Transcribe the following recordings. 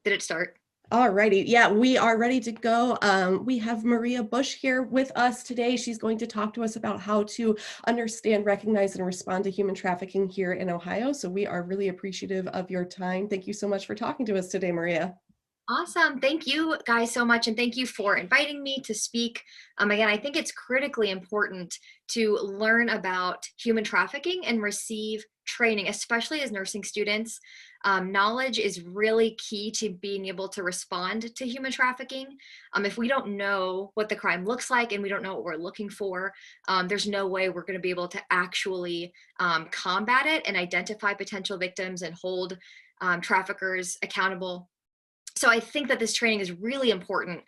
Did it start? Alrighty, yeah, we are ready to go. We have Maria Busch here with us today. She's going to talk to us about how to understand, recognize, and respond to human trafficking here in Ohio. So we are really appreciative of your time. Thank you so much for talking to us today, Maria. Awesome. Thank you guys so much. And thank you for inviting me to speak. Again, I think it's critically important to learn about human trafficking and receive training, especially as nursing students. Knowledge is really key to being able to respond to human trafficking. If we don't know what the crime looks like and we don't know what we're looking for, there's no way we're going to be able to actually combat it and identify potential victims and hold traffickers accountable. So I think that this training is really important.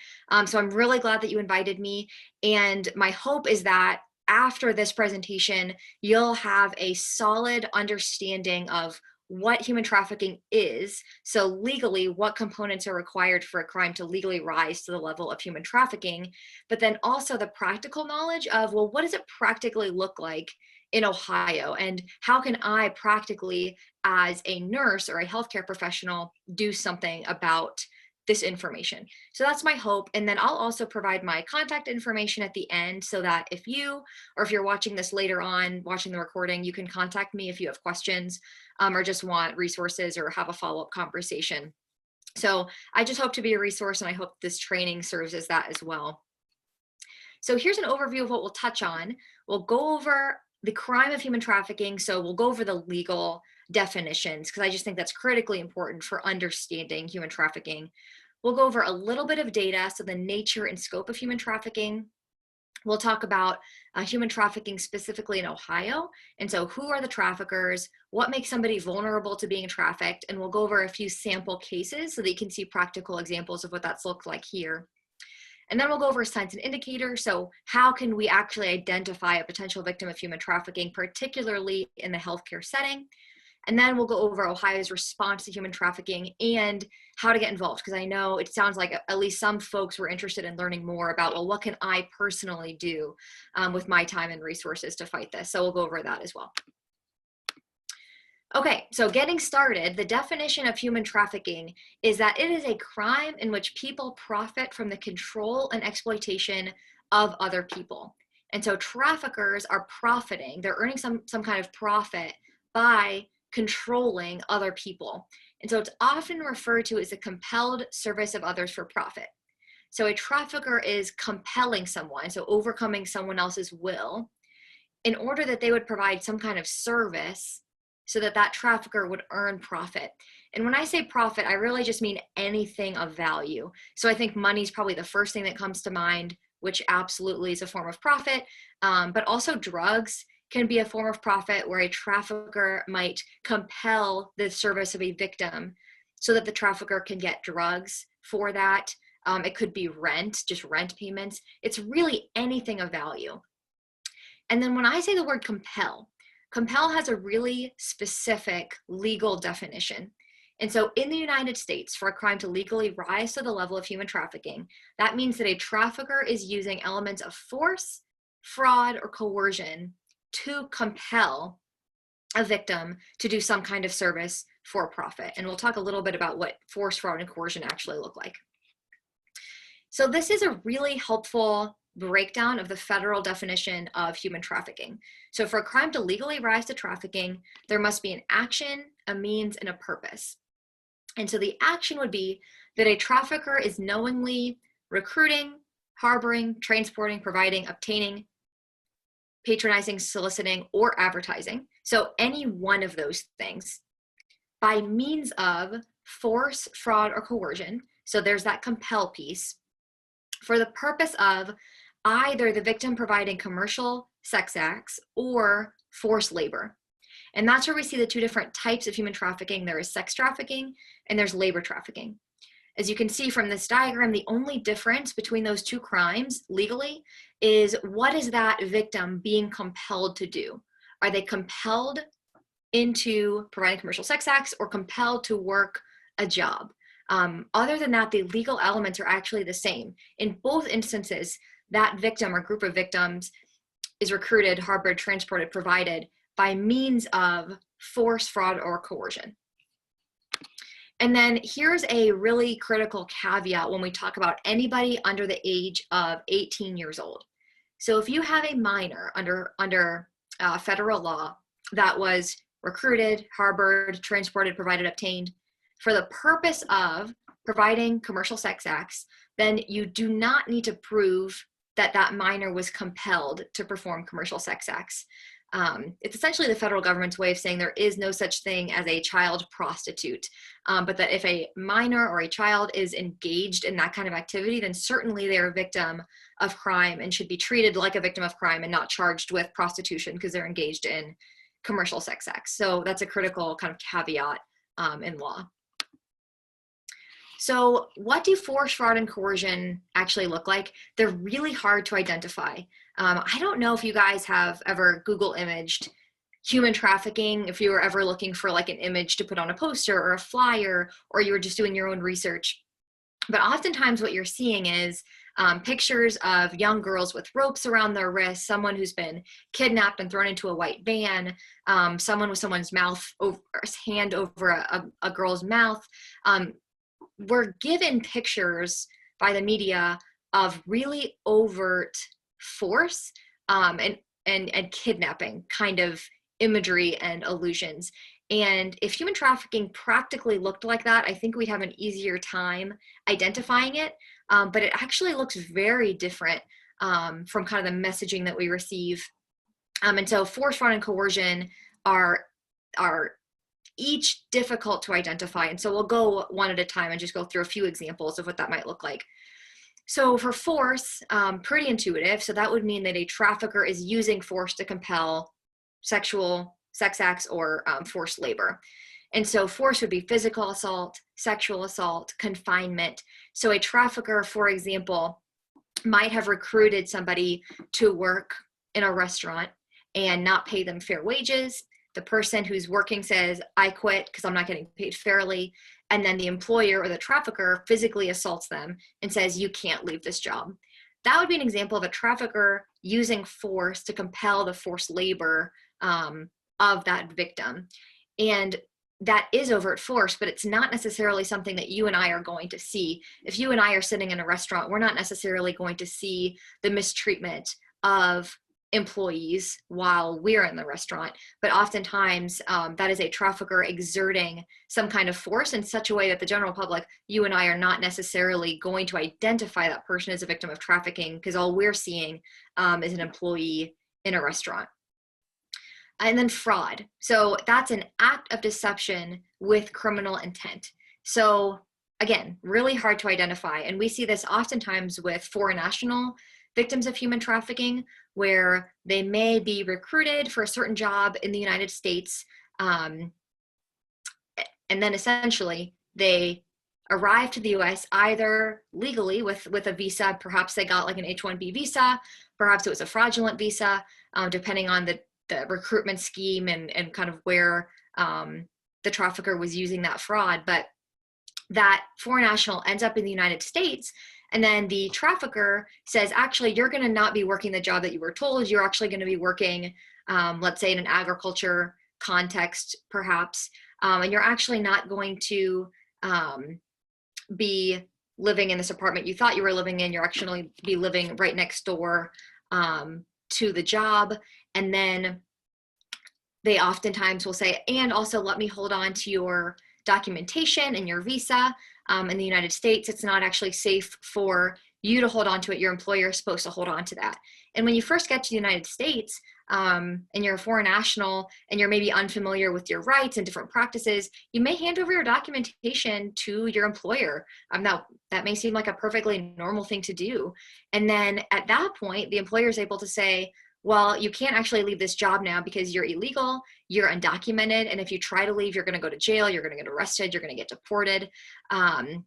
So I'm really glad that you invited me. And my hope is that after this presentation, you'll have a solid understanding of what human trafficking is. So legally, what components are required for a crime to legally rise to the level of human trafficking, but then also the practical knowledge of, well, what does it practically look like in Ohio? And how can I practically, as a nurse or a healthcare professional, do something about this information? So that's my hope. And then I'll also provide my contact information at the end so that if you, or if you're watching this later on, watching the recording, you can contact me if you have questions or just want resources or have a follow-up conversation. So I just hope to be a resource, and I hope this training serves as that as well. So here's an overview of what we'll touch on. We'll go over the crime of human trafficking. So we'll go over the legal definitions, because I just think that's critically important for understanding human trafficking. We'll go over a little bit of data, so the nature and scope of human trafficking. We'll talk about human trafficking specifically in Ohio. And so who are the traffickers? What makes somebody vulnerable to being trafficked? And we'll go over a few sample cases so that you can see practical examples of what that's looked like here. And then we'll go over signs and indicators. So how can we actually identify a potential victim of human trafficking, particularly in the healthcare setting? And then we'll go over Ohio's response to human trafficking and how to get involved, because I know it sounds like at least some folks were interested in learning more about, well, what can I personally do with my time and resources to fight this? So we'll go over that as well. Okay, so getting started, the definition of human trafficking is that it is a crime in which people profit from the control and exploitation of other people. And so traffickers are profiting, they're earning some kind of profit by controlling other people. And so it's often referred to as a compelled service of others for profit. So a trafficker is compelling someone, so overcoming someone else's will, in order that they would provide some kind of service so that that trafficker would earn profit. And when I say profit, I really just mean anything of value. So I think money is probably the first thing that comes to mind, which absolutely is a form of profit, but also drugs can be a form of profit, where a trafficker might compel the service of a victim so that the trafficker can get drugs for that. It could be rent, just rent payments. It's really anything of value. And then when I say the word compel, compel has a really specific legal definition. And so in the United States, for a crime to legally rise to the level of human trafficking, that means that a trafficker is using elements of force, fraud, or coercion to compel a victim to do some kind of service for profit. And we'll talk a little bit about what force, fraud, and coercion actually look like. So this is a really helpful breakdown of the federal definition of human trafficking. So for a crime to legally rise to trafficking, there must be an action, a means, and a purpose. And so the action would be that a trafficker is knowingly recruiting, harboring, transporting, providing, obtaining, patronizing, soliciting, or advertising, so any one of those things, by means of force, fraud, or coercion, so there's that compel piece, for the purpose of either the victim providing commercial sex acts or forced labor. And that's where we see the two different types of human trafficking. There is sex trafficking and there's labor trafficking. As you can see from this diagram, the only difference between those two crimes legally is what is that victim being compelled to do? Are they compelled into providing commercial sex acts or compelled to work a job? Other than that, the legal elements are actually the same. In both instances, that victim or group of victims is recruited, harbored, transported, provided by means of force, fraud, or coercion. And then here's a really critical caveat when we talk about anybody under the age of 18 years old. So if you have a minor under federal law that was recruited, harbored, transported, provided, obtained for the purpose of providing commercial sex acts, then you do not need to prove that that minor was compelled to perform commercial sex acts. It's essentially the federal government's way of saying there is no such thing as a child prostitute, but that if a minor or a child is engaged in that kind of activity, then certainly they're a victim of crime and should be treated like a victim of crime and not charged with prostitution because they're engaged in commercial sex acts. So that's a critical kind of caveat in law. So what do force, fraud, and coercion actually look like? They're really hard to identify. I don't know if you guys have ever Google imaged human trafficking, if you were ever looking for like an image to put on a poster or a flyer, or you were just doing your own research. But oftentimes what you're seeing is pictures of young girls with ropes around their wrists, someone who's been kidnapped and thrown into a white van, someone with someone's hand over a girl's mouth. We're given pictures by the media of really overt force and kidnapping kind of imagery and illusions. And if human trafficking practically looked like that, I think we'd have an easier time identifying it. But it actually looks very different from kind of the messaging that we receive. And so force, fraud, and coercion are each difficult to identify. And so we'll go one at a time and just go through a few examples of what that might look like. So for force, pretty intuitive. So that would mean that a trafficker is using force to compel sex acts or forced labor. And so force would be physical assault, sexual assault, confinement. So a trafficker, for example, might have recruited somebody to work in a restaurant and not pay them fair wages. The person who's working says, I quit because I'm not getting paid fairly. And then the employer or the trafficker physically assaults them and says, you can't leave this job. That would be an example of a trafficker using force to compel the forced labor of that victim. And that is overt force, but it's not necessarily something that you and I are going to see. If you and I are sitting in a restaurant, we're not necessarily going to see the mistreatment of employees while we're in the restaurant, but oftentimes that is a trafficker exerting some kind of force in such a way that the general public, you and I, are not necessarily going to identify that person as a victim of trafficking because all we're seeing is an employee in a restaurant. And then fraud. So that's an act of deception with criminal intent. So again, really hard to identify. And we see this oftentimes with foreign national victims of human trafficking, where they may be recruited for a certain job in the United States, and then essentially they arrive to the US either legally with a visa, perhaps they got like an H-1B visa, perhaps it was a fraudulent visa, depending on the recruitment scheme and kind of where the trafficker was using that fraud. But that foreign national ends up in the United States, and then the trafficker says, actually, you're going to not be working the job that you were told. You're actually going to be working, let's say, in an agriculture context, perhaps, and you're actually not going to be living in this apartment you thought you were living in. You're actually be living right next door to the job. And then they oftentimes will say, and also let me hold on to your documentation and your visa. In the United States, it's not actually safe for you to hold on to it. Your employer is supposed to hold on to that. And when you first get to the United States and you're a foreign national and you're maybe unfamiliar with your rights and different practices, you may hand over your documentation to your employer. Now, that may seem like a perfectly normal thing to do. And then at that point, the employer is able to say, well, you can't actually leave this job now because you're illegal, you're undocumented, and if you try to leave, you're going to go to jail, you're going to get arrested, you're going to get deported. And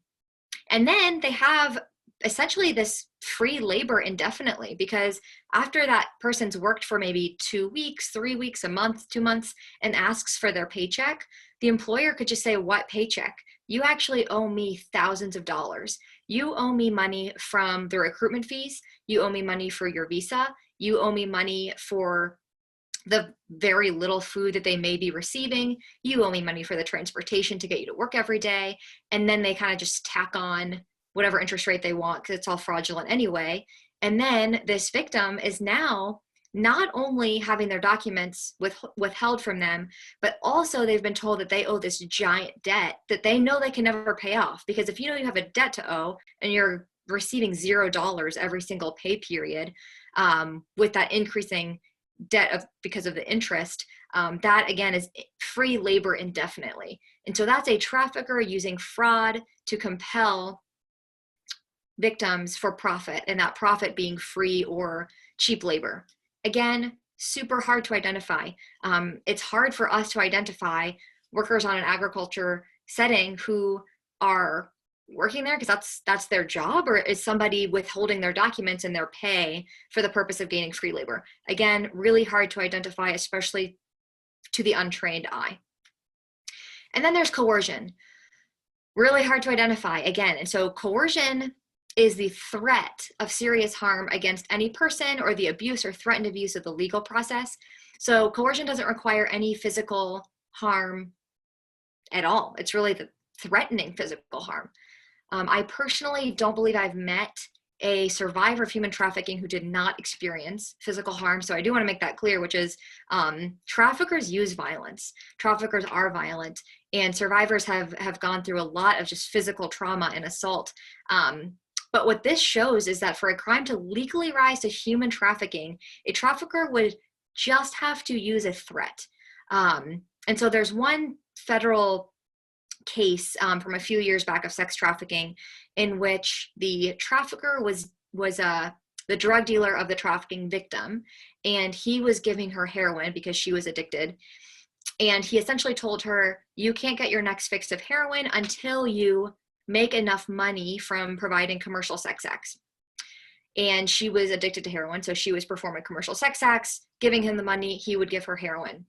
then they have essentially this free labor indefinitely, because after that person's worked for maybe 2 weeks, 3 weeks, a month, 2 months, and asks for their paycheck, the employer could just say, what paycheck? You actually owe me thousands of dollars. You owe me money from the recruitment fees. You owe me money for your visa. You owe me money for the very little food that they may be receiving. You owe me money for the transportation to get you to work every day. And then they kind of just tack on whatever interest rate they want because it's all fraudulent anyway. And then this victim is now not only having their documents withheld from them, but also they've been told that they owe this giant debt that they know they can never pay off. Because if you know you have a debt to owe and you're receiving $0 every single pay period, with that increasing debt because of the interest, that again is free labor indefinitely. And so that's a trafficker using fraud to compel victims for profit, and that profit being free or cheap labor. Again, super hard to identify. It's hard for us to identify workers on an agriculture setting who are working there because that's their job, or is somebody withholding their documents and their pay for the purpose of gaining free labor. Again, really hard to identify, especially to the untrained eye. And then there's coercion. Really hard to identify again. And so coercion is the threat of serious harm against any person or the abuse or threatened abuse of the legal process. So coercion doesn't require any physical harm at all. It's really the threatening physical harm. I personally don't believe I've met a survivor of human trafficking who did not experience physical harm. So I do want to make that clear, which is traffickers use violence. Traffickers are violent, and survivors have gone through a lot of just physical trauma and assault. But what this shows is that for a crime to legally rise to human trafficking, a trafficker would just have to use a threat. And so there's one federal case from a few years back of sex trafficking in which the trafficker was the drug dealer of the trafficking victim, and he was giving her heroin because she was addicted. And he essentially told her, you can't get your next fix of heroin until you make enough money from providing commercial sex acts. And she was addicted to heroin, so she was performing commercial sex acts, giving him the money, he would give her heroin,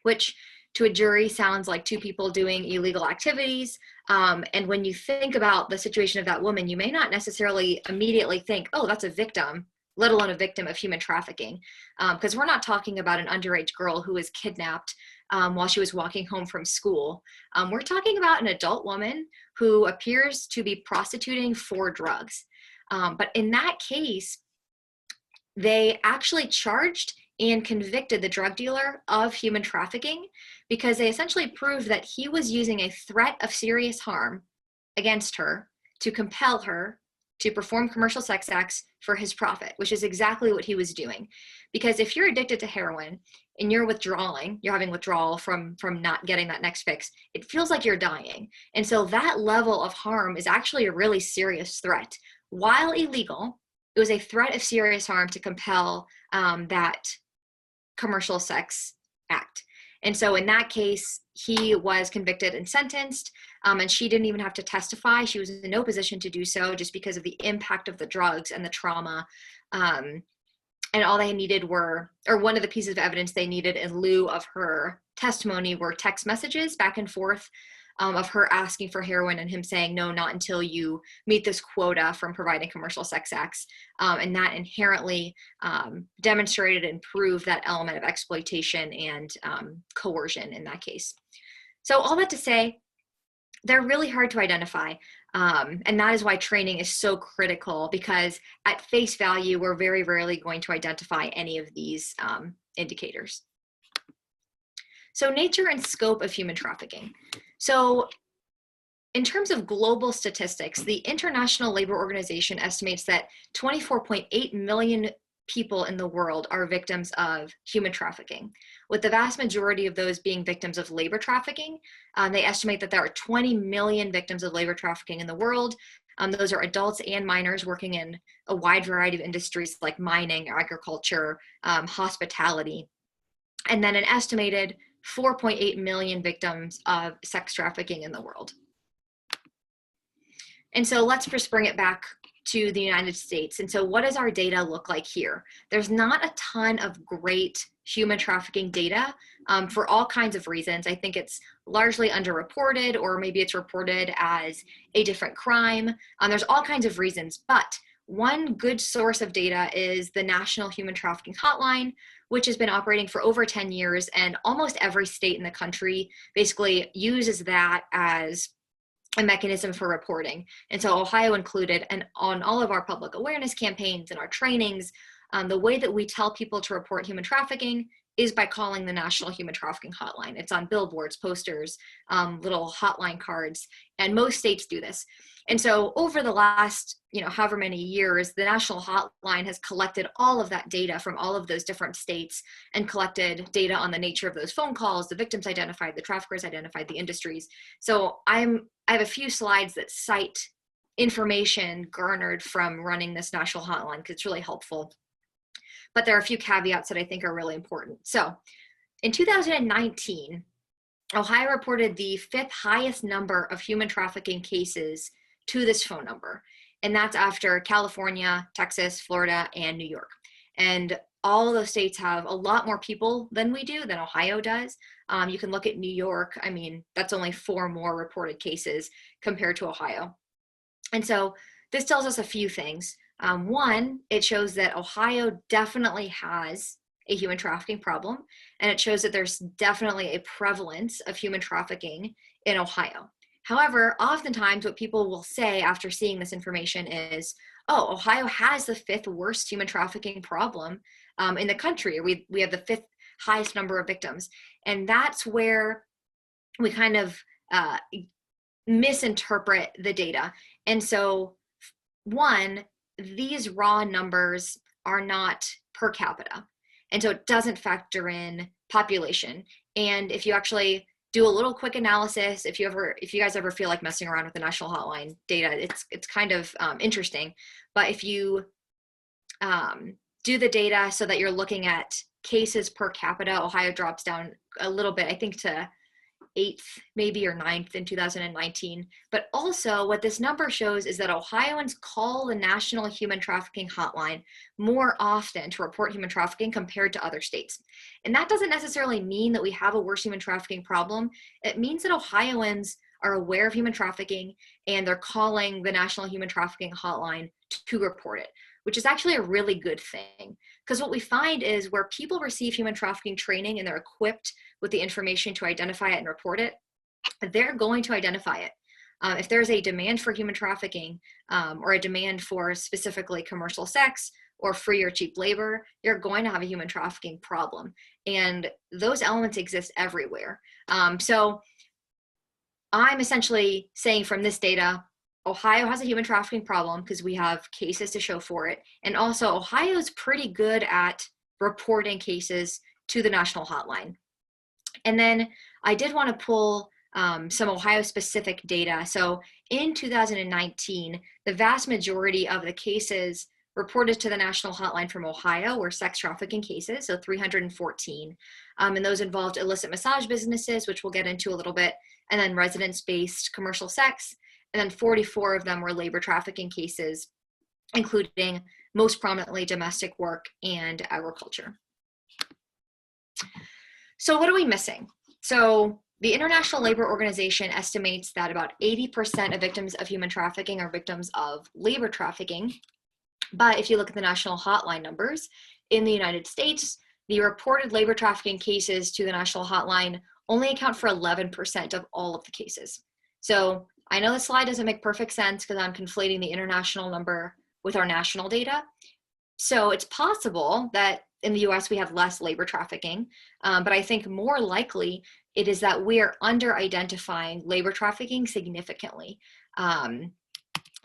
which to a jury sounds like two people doing illegal activities. And when you think about the situation of that woman, you may not necessarily immediately think, oh, that's a victim, let alone a victim of human trafficking. Because we're not talking about an underage girl who was kidnapped while she was walking home from school. We're talking about an adult woman who appears to be prostituting for drugs. But in that case, they actually charged and convicted the drug dealer of human trafficking because they essentially proved that he was using a threat of serious harm against her to compel her to perform commercial sex acts for his profit, which is exactly what he was doing. Because if you're addicted to heroin and you're withdrawing, you're having withdrawal from not getting that next fix, it feels like you're dying. And so that level of harm is actually a really serious threat. While illegal, it was a threat of serious harm to compel that commercial sex act. And so in that case, he was convicted and sentenced, and she didn't even have to testify. She was in no position to do so just because of the impact of the drugs and the trauma. And all they needed were, or one of the pieces of evidence they needed in lieu of her testimony were text messages back and forth of her asking for heroin and him saying, no, not until you meet this quota from providing commercial sex acts. And that inherently demonstrated and proved that element of exploitation and coercion in that case. So all that to say, they're really hard to identify. And that is why training is so critical, because at face value, we're very rarely going to identify any of these indicators. So nature and scope of human trafficking. So in terms of global statistics, the International Labor Organization estimates that 24.8 million people in the world are victims of human trafficking, with the vast majority of those being victims of labor trafficking. They estimate that there are 20 million victims of labor trafficking in the world. Those are adults and minors working in a wide variety of industries like mining, agriculture, hospitality, and then an estimated 4.8 million victims of sex trafficking in the world. And so let's just bring it back to the United States. And so what does our data look like here? There's not a ton of great human trafficking data for all kinds of reasons. I think it's largely underreported, or maybe it's reported as a different crime. There's all kinds of reasons, but One good source of data is the National Human Trafficking Hotline, which has been operating for over 10 years, and almost every state in the country basically uses that as a mechanism for reporting. And so Ohio included, and on all of our public awareness campaigns and our trainings, the way that we tell people to report human trafficking is by calling the National Human Trafficking Hotline. It's on billboards, posters, little hotline cards, and most states do this. And so over the last, however many years, the National Hotline has collected all of that data from all of those different states and collected data on the nature of those phone calls, the victims identified, the traffickers identified, the industries. So I have a few slides that cite information garnered from running this national hotline because it's really helpful. But there are a few caveats that I think are really important. So in 2019, Ohio reported the 5th highest number of human trafficking cases to this phone number. And that's after California, Texas, Florida, and New York. And all of those states have a lot more people than we do, than Ohio does. You can look at New York. I mean, that's only 4 more reported cases compared to Ohio. And so this tells us a few things. One, it shows that Ohio definitely has a human trafficking problem, and it shows that there's definitely a prevalence of human trafficking in Ohio. However, oftentimes what people will say after seeing this information is, oh, Ohio has the 5th worst human trafficking problem in the country. We have the 5th highest number of victims. And that's where we kind of misinterpret the data. And so, one, these raw numbers are not per capita. And so it doesn't factor in population. And if you actually do a little quick analysis, if you guys ever feel like messing around with the national hotline data, it's kind of interesting. But if you do the data so that you're looking at cases per capita, Ohio drops down a little bit, I think to 8th maybe or 9th in 2019. But also what this number shows is that Ohioans call the National Human Trafficking Hotline more often to report human trafficking compared to other states. And that doesn't necessarily mean that we have a worse human trafficking problem. It means that Ohioans are aware of human trafficking and they're calling the National Human Trafficking Hotline to report it, which is actually a really good thing. Because what we find is where people receive human trafficking training and they're equipped with the information to identify it and report it, they're going to identify it. If there's a demand for human trafficking or a demand for specifically commercial sex or free or cheap labor, you're going to have a human trafficking problem. And those elements exist everywhere. So I'm essentially saying from this data, Ohio has a human trafficking problem because we have cases to show for it. And also Ohio is pretty good at reporting cases to the national hotline. And then I did want to pull some Ohio specific data. So in 2019, the vast majority of the cases reported to the national hotline from Ohio were sex trafficking cases, so 314. And those involved illicit massage businesses, which we'll get into a little bit, and then residence-based commercial sex. And then 44 of them were labor trafficking cases, including most prominently domestic work and agriculture. So what are we missing? So the International Labor Organization estimates that about 80% of victims of human trafficking are victims of labor trafficking. But if you look at the national hotline numbers, in the United States, the reported labor trafficking cases to the national hotline only account for 11% of all of the cases. So I know this slide doesn't make perfect sense because I'm conflating the international number with our national data. So it's possible that in the US we have less labor trafficking, but I think more likely it is that we are under-identifying labor trafficking significantly. And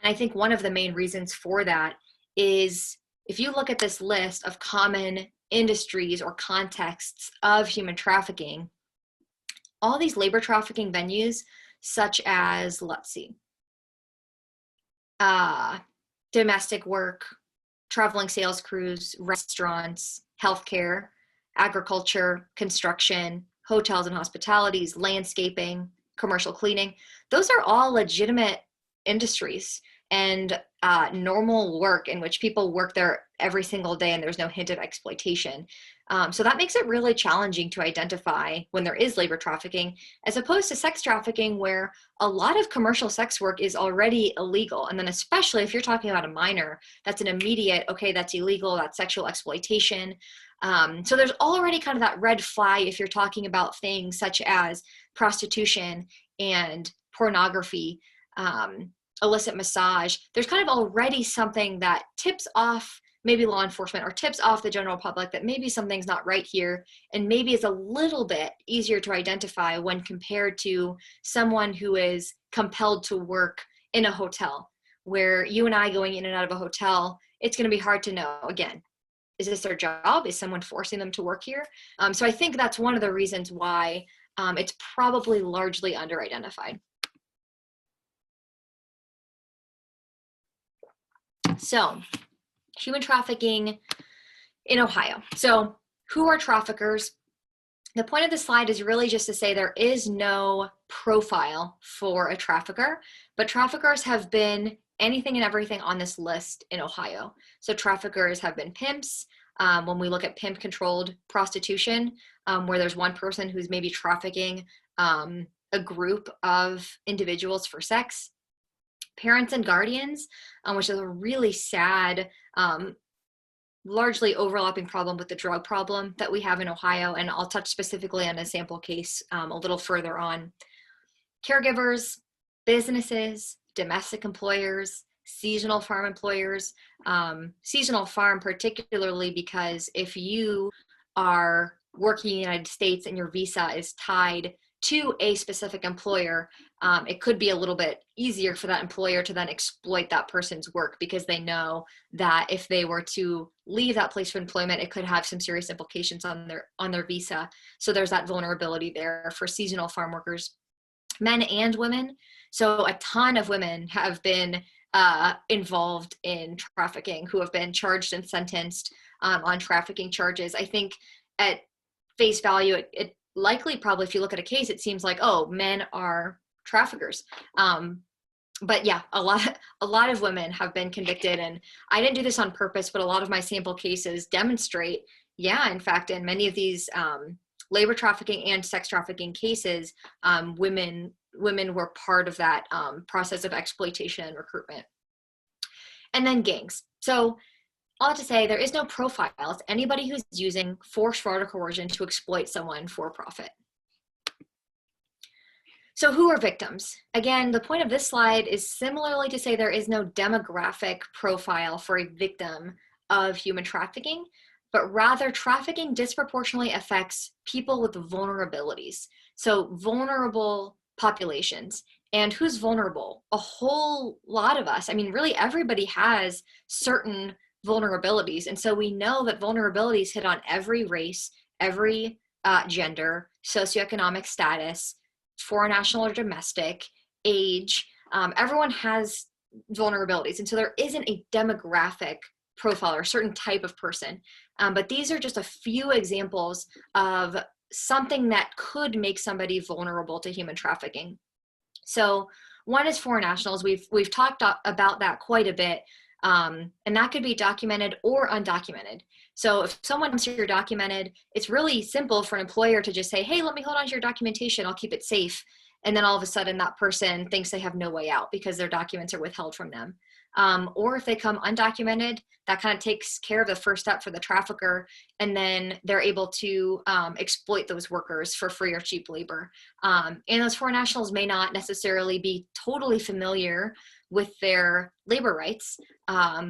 I think one of the main reasons for that is if you look at this list of common industries or contexts of human trafficking, all these labor trafficking venues, such as, let's see, domestic work, traveling sales crews, restaurants, healthcare, agriculture, construction, hotels and hospitalities, landscaping, commercial cleaning, those are all legitimate industries. And normal work in which people work there every single day and there's no hint of exploitation. So that makes it really challenging to identify when there is labor trafficking, as opposed to sex trafficking, where a lot of commercial sex work is already illegal. And then especially if you're talking about a minor, that's an immediate, okay, that's illegal, that's sexual exploitation. So there's already kind of that red flag if you're talking about things such as prostitution and pornography, illicit massage. There's kind of already something that tips off maybe law enforcement or tips off the general public that maybe something's not right here, and maybe it's a little bit easier to identify when compared to someone who is compelled to work in a hotel, where you and I going in and out of a hotel, it's going to be hard to know, again, is this their job? Is someone forcing them to work here? So I think that's one of the reasons why it's probably largely under-identified. So, human trafficking in Ohio. So, who are traffickers? The point of the slide is really just to say there is no profile for a trafficker, but traffickers have been anything and everything on this list in Ohio. So traffickers have been pimps. When we look at pimp-controlled prostitution, where there's one person who's maybe trafficking a group of individuals for sex. Parents and guardians, which is a really sad, largely overlapping problem with the drug problem that we have in Ohio, and I'll touch specifically on a sample case a little further on. Caregivers, businesses, domestic employers, seasonal farm employers, seasonal farm particularly because if you are working in the United States and your visa is tied to a specific employer, it could be a little bit easier for that employer to then exploit that person's work because they know that if they were to leave that place of employment, it could have some serious implications on their visa. So there's that vulnerability there for seasonal farm workers, men and women. So a ton of women have been involved in trafficking who have been charged and sentenced on trafficking charges. I think at face value, it likely probably if you look at a case, it seems like, oh, men are traffickers. But yeah, a lot of women have been convicted, and I didn't do this on purpose, but a lot of my sample cases demonstrate, yeah, in fact, in many of these labor trafficking and sex trafficking cases, women were part of that process of exploitation and recruitment. And then gangs. So all to say, there is no profile. It's anybody who's using force, fraud, or coercion to exploit someone for profit. So who are victims? Again, the point of this slide is similarly to say there is no demographic profile for a victim of human trafficking, but rather trafficking disproportionately affects people with vulnerabilities. So vulnerable populations. And who's vulnerable? A whole lot of us. I mean, really everybody has certain vulnerabilities. And so we know that vulnerabilities hit on every race, every gender, socioeconomic status, foreign national or domestic, age. Everyone has vulnerabilities. And so there isn't a demographic profile or a certain type of person. But these are just a few examples of something that could make somebody vulnerable to human trafficking. So one is foreign nationals. We've talked about that quite a bit. And that could be documented or undocumented. So if someone's here documented, it's really simple for an employer to just say, hey, let me hold on to your documentation. I'll keep it safe. And then all of a sudden that person thinks they have no way out because their documents are withheld from them. Or if they come undocumented, that kind of takes care of the first step for the trafficker. And then they're able to exploit those workers for free or cheap labor. And those foreign nationals may not necessarily be totally familiar with their labor rights,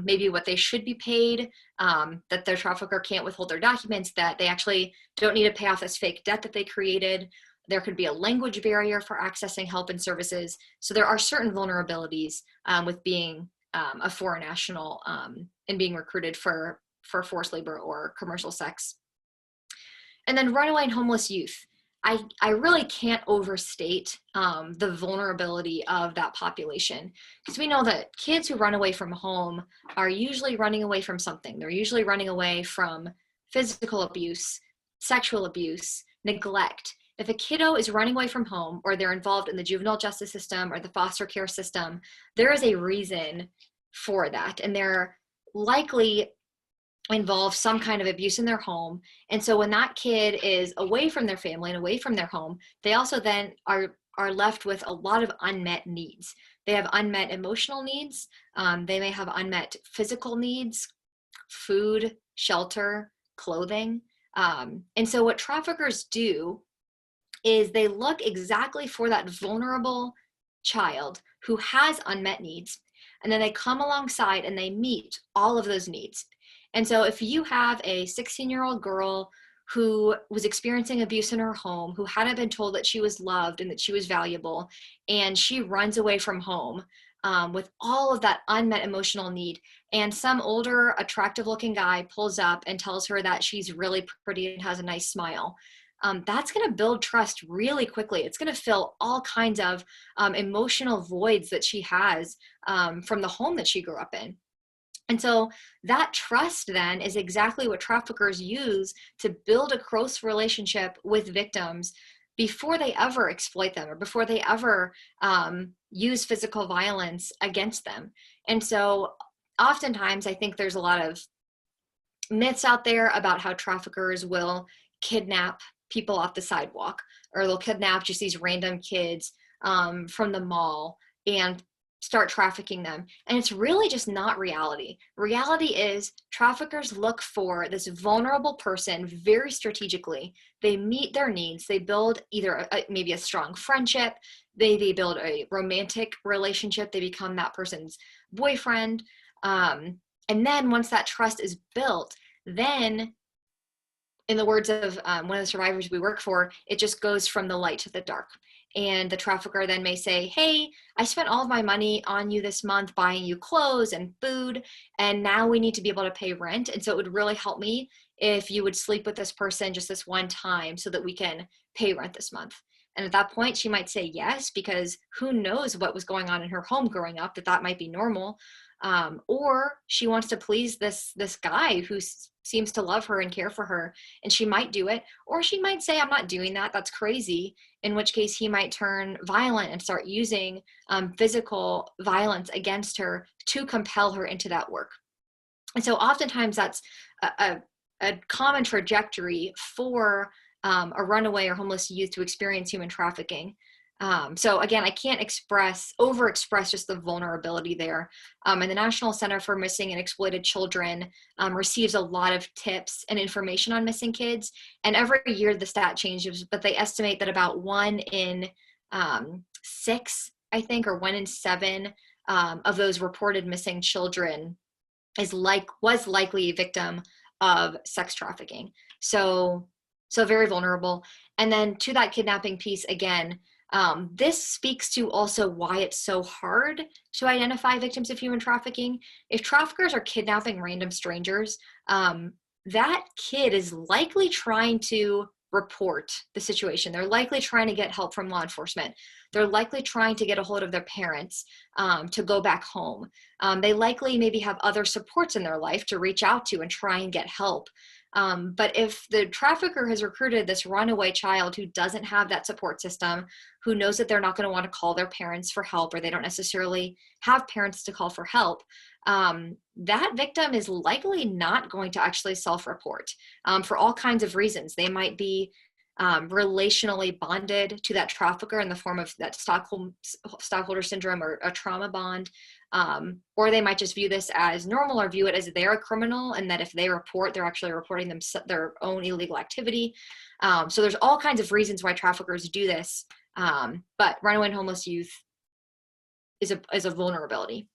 maybe what they should be paid, that their trafficker can't withhold their documents, that they actually don't need to pay off this fake debt that they created. There could be a language barrier for accessing help and services. So there are certain vulnerabilities with being a foreign national and being recruited for forced labor or commercial sex. And then runaway and homeless youth. I really can't overstate the vulnerability of that population, because we know that kids who run away from home are usually running away from something. They're usually running away from physical abuse, sexual abuse, neglect. If a kiddo is running away from home, or they're involved in the juvenile justice system or the foster care system, there is a reason for that, and they're likely involve some kind of abuse in their home. And so when that kid is away from their family and away from their home, they also then are left with a lot of unmet needs. They have unmet emotional needs. They may have unmet physical needs, food, shelter, clothing. And so what traffickers do is they look exactly for that vulnerable child who has unmet needs, and then they come alongside and they meet all of those needs. And so if you have a 16-year-old girl who was experiencing abuse in her home, who hadn't been told that she was loved and that she was valuable, and she runs away from home with all of that unmet emotional need, and some older, attractive looking guy pulls up and tells her that she's really pretty and has a nice smile, that's going to build trust really quickly. It's going to fill all kinds of emotional voids that she has from the home that she grew up in. And so that trust then is exactly what traffickers use to build a close relationship with victims before they ever exploit them or before they ever use physical violence against them. And so oftentimes I think there's a lot of myths out there about how traffickers will kidnap people off the sidewalk, or they'll kidnap just these random kids from the mall and start trafficking them. And it's really just not reality. Reality is traffickers look for this vulnerable person very strategically. They meet their needs. They build either maybe a strong friendship. They build a romantic relationship. They become that person's boyfriend. And then once that trust is built, then in the words of one of the survivors we work for, it just goes from the light to the dark. And the trafficker then may say, hey, I spent all of my money on you this month buying you clothes and food, and now we need to be able to pay rent. And so it would really help me if you would sleep with this person just this one time so that we can pay rent this month. And at that point, she might say yes, because who knows what was going on in her home growing up, that might be normal. Or she wants to please this guy who seems to love her and care for her, and she might do it. Or she might say, I'm not doing that, that's crazy, in which case he might turn violent and start using physical violence against her to compel her into that work. And so oftentimes that's a common trajectory for a runaway or homeless youth to experience human trafficking. So again, I can't overexpress just the vulnerability there. And the National Center for Missing and Exploited Children receives a lot of tips and information on missing kids. And every year the stat changes, but they estimate that about 1 in 6, I think, or 1 in 7 of those reported missing children was likely a victim of sex trafficking. So very vulnerable. And then to that kidnapping piece again, this speaks to also why it's so hard to identify victims of human trafficking. If traffickers are kidnapping random strangers, that kid is likely trying to report the situation. They're likely trying to get help from law enforcement. They're likely trying to get a hold of their parents to go back home. They likely maybe have other supports in their life to reach out to and try and get help. But if the trafficker has recruited this runaway child who doesn't have that support system, who knows that they're not going to want to call their parents for help, or they don't necessarily have parents to call for help, that victim is likely not going to actually self-report for all kinds of reasons. They might be relationally bonded to that trafficker in the form of that stockholder syndrome or a trauma bond. Or they might just view this as normal, or view it as they're a criminal, and that if they report, they're actually reporting their own illegal activity. So there's all kinds of reasons why traffickers do this. But runaway and homeless youth is a vulnerability.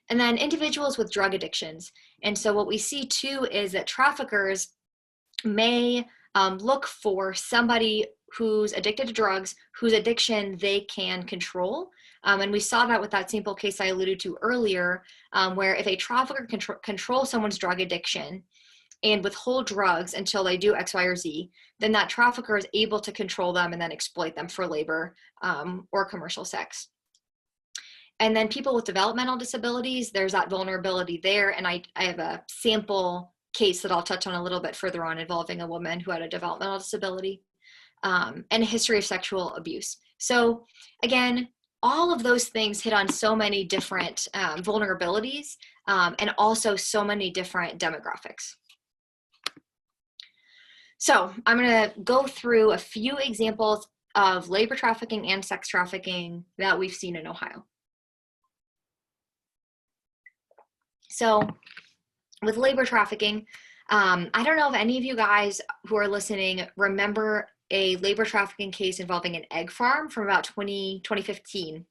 And then individuals with drug addictions. And so what we see too is that traffickers may look for somebody who's addicted to drugs, whose addiction they can control. And we saw that with that simple case I alluded to earlier, where if a trafficker can control someone's drug addiction and withhold drugs until they do X, Y, or Z, then that trafficker is able to control them and then exploit them for labor or commercial sex. And then people with developmental disabilities, there's that vulnerability there. And I have a sample case that I'll touch on a little bit further on, involving a woman who had a developmental disability and a history of sexual abuse. So again, all of those things hit on so many different vulnerabilities and also so many different demographics. So I'm going to go through a few examples of labor trafficking and sex trafficking that we've seen in Ohio. So with labor trafficking, I don't know if any of you guys who are listening remember a labor trafficking case involving an egg farm from about 2015.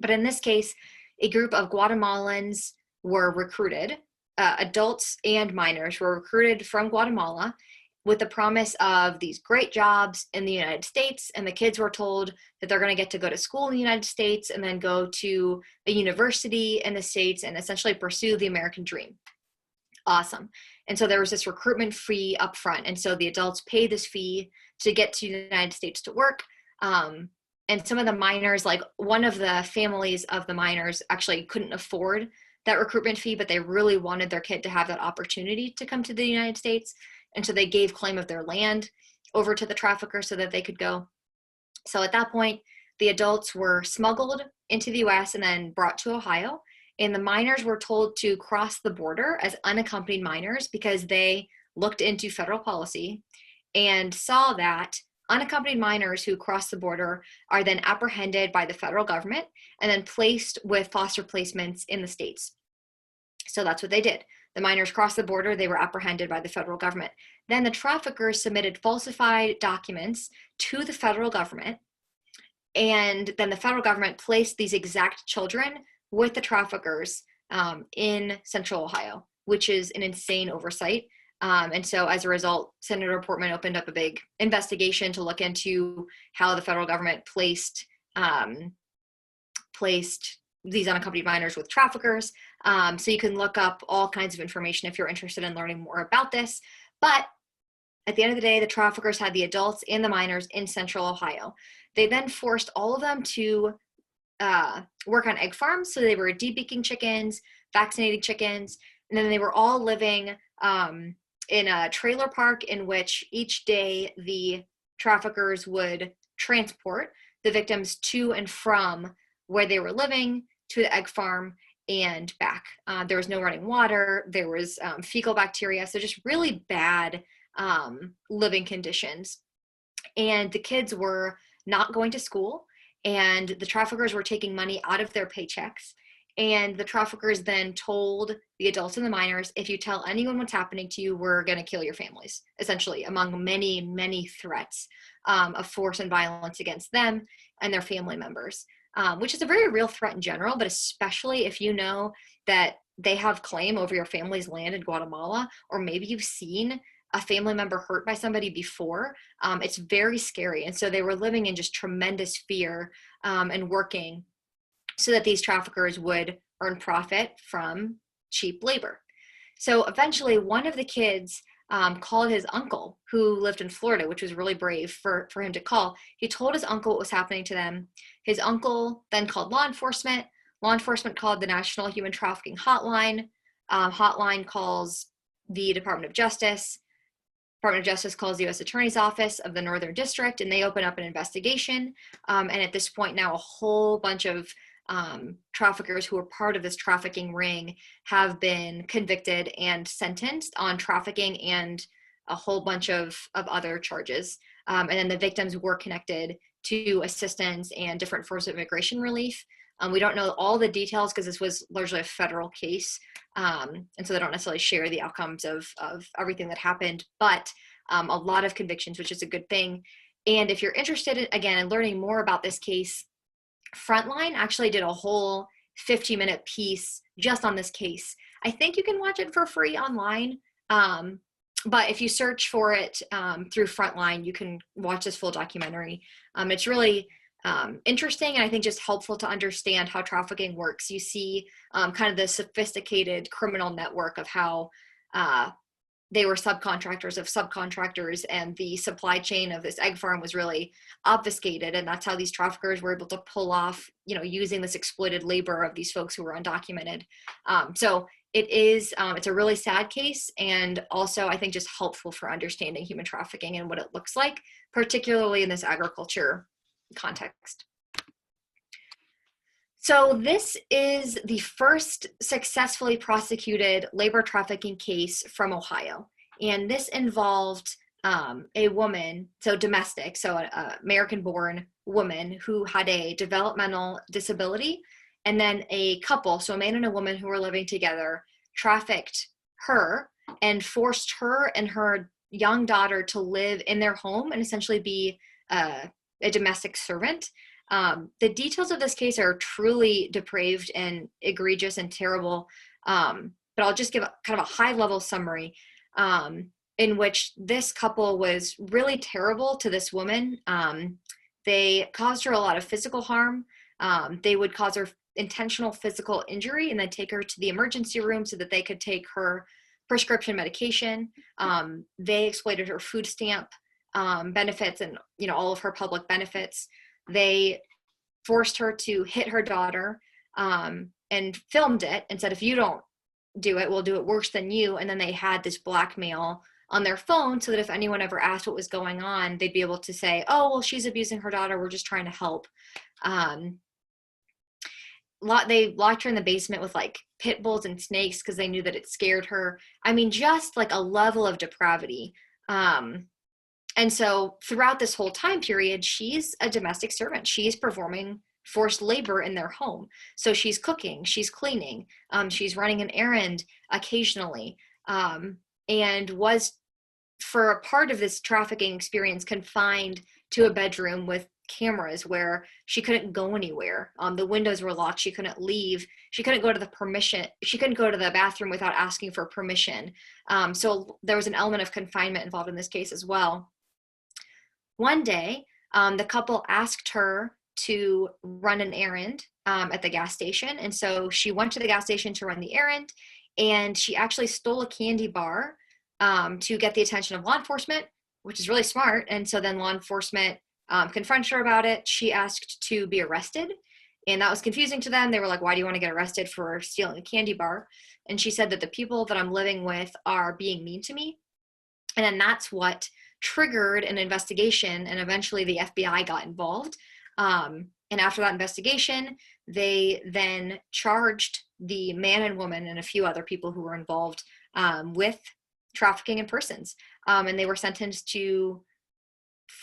But in this case, a group of Guatemalans were recruited, adults and minors were recruited from Guatemala with the promise of these great jobs in the United States. And the kids were told that they're going to get to go to school in the United States and then go to a university in the States and essentially pursue the American dream. Awesome. And so there was this recruitment fee up front. And so the adults pay this fee to get to the United States to work. And some of the minors, like one of the families of the minors actually couldn't afford that recruitment fee, but they really wanted their kid to have that opportunity to come to the United States. And so they gave claim of their land over to the trafficker so that they could go. So at that point, the adults were smuggled into the US and then brought to Ohio. And the minors were told to cross the border as unaccompanied minors because they looked into federal policy and saw that unaccompanied minors who cross the border are then apprehended by the federal government and then placed with foster placements in the states. So that's what they did. The minors crossed the border, they were apprehended by the federal government. Then the traffickers submitted falsified documents to the federal government, and then the federal government placed these exact children with the traffickers in Central Ohio, which is an insane oversight. And so as a result, Senator Portman opened up a big investigation to look into how the federal government placed these unaccompanied minors with traffickers. So you can look up all kinds of information if you're interested in learning more about this. But at the end of the day, the traffickers had the adults and the minors in Central Ohio. They then forced all of them to work on egg farms. So they were debeaking chickens, vaccinating chickens, and then they were all living in a trailer park in which each day the traffickers would transport the victims to and from where they were living to the egg farm and back. There was no running water. There was fecal bacteria. So just really bad living conditions. And the kids were not going to school, and the traffickers were taking money out of their paychecks. And the traffickers then told the adults and the minors, if you tell anyone what's happening to you, we're going to kill your families, essentially, among many, many threats of force and violence against them and their family members, which is a very real threat in general, but especially if you know that they have claim over your family's land in Guatemala, or maybe you've seen a family member hurt by somebody before. It's very scary. And so they were living in just tremendous fear and working so that these traffickers would earn profit from cheap labor. So eventually one of the kids called his uncle, who lived in Florida, which was really brave for him to call. He told his uncle what was happening to them. His uncle then called law enforcement. Law enforcement called the National Human Trafficking Hotline. Hotline calls the Department of Justice. Department of Justice calls the U.S. Attorney's Office of the Northern District, and they open up an investigation. And at this point now, a whole bunch of traffickers who were part of this trafficking ring have been convicted and sentenced on trafficking and a whole bunch of other charges. And then the victims were connected to assistance and different forms of immigration relief. We don't know all the details because this was largely a federal case. And so they don't necessarily share the outcomes of everything that happened, but a lot of convictions, which is a good thing. And if you're interested in learning more about this case, Frontline actually did a whole 15-minute piece just on this case. I think you can watch it for free online. But if you search for it through Frontline, you can watch this full documentary. It's really interesting, and I think just helpful to understand how trafficking works. You see kind of the sophisticated criminal network of how they were subcontractors of subcontractors, and the supply chain of this egg farm was really obfuscated, and that's how these traffickers were able to pull off, using this exploited labor of these folks who were undocumented. So it's a really sad case, and also I think just helpful for understanding human trafficking and what it looks like, particularly in this agriculture context. So this is the first successfully prosecuted labor trafficking case from Ohio. And this involved a woman, so domestic, so an American-born woman who had a developmental disability, and then a couple, so a man and a woman who were living together, trafficked her and forced her and her young daughter to live in their home and essentially be a domestic servant. The details of this case are truly depraved and egregious and terrible, but I'll just give kind of a high-level summary in which this couple was really terrible to this woman. They caused her a lot of physical harm. They would cause her intentional physical injury and then take her to the emergency room so that they could take her prescription medication. They exploited her food stamp benefits and all of her public benefits. They forced her to hit her daughter and filmed it and said, if you don't do it, we'll do it worse than you. And then they had this blackmail on their phone so that if anyone ever asked what was going on, they'd be able to say, oh, well, she's abusing her daughter. We're just trying to help. They locked her in the basement with like pit bulls and snakes because they knew that it scared her. I mean, just like a level of depravity. And so throughout this whole time period, she's a domestic servant. She's performing forced labor in their home. So she's cooking, she's cleaning, she's running an errand occasionally, and was, for a part of this trafficking experience, confined to a bedroom with cameras where she couldn't go anywhere. The windows were locked. She couldn't leave. She couldn't go to the bathroom without asking for permission. So there was an element of confinement involved in this case as well. One day, the couple asked her to run an errand at the gas station. And so she went to the gas station to run the errand, and she actually stole a candy bar to get the attention of law enforcement, which is really smart. And so then law enforcement confronted her about it. She asked to be arrested, and that was confusing to them. They were like, why do you want to get arrested for stealing a candy bar? And she said that the people that I'm living with are being mean to me. And then that's what triggered an investigation, and eventually the FBI got involved. And after that investigation, they then charged the man and woman and a few other people who were involved with trafficking in persons. And they were sentenced to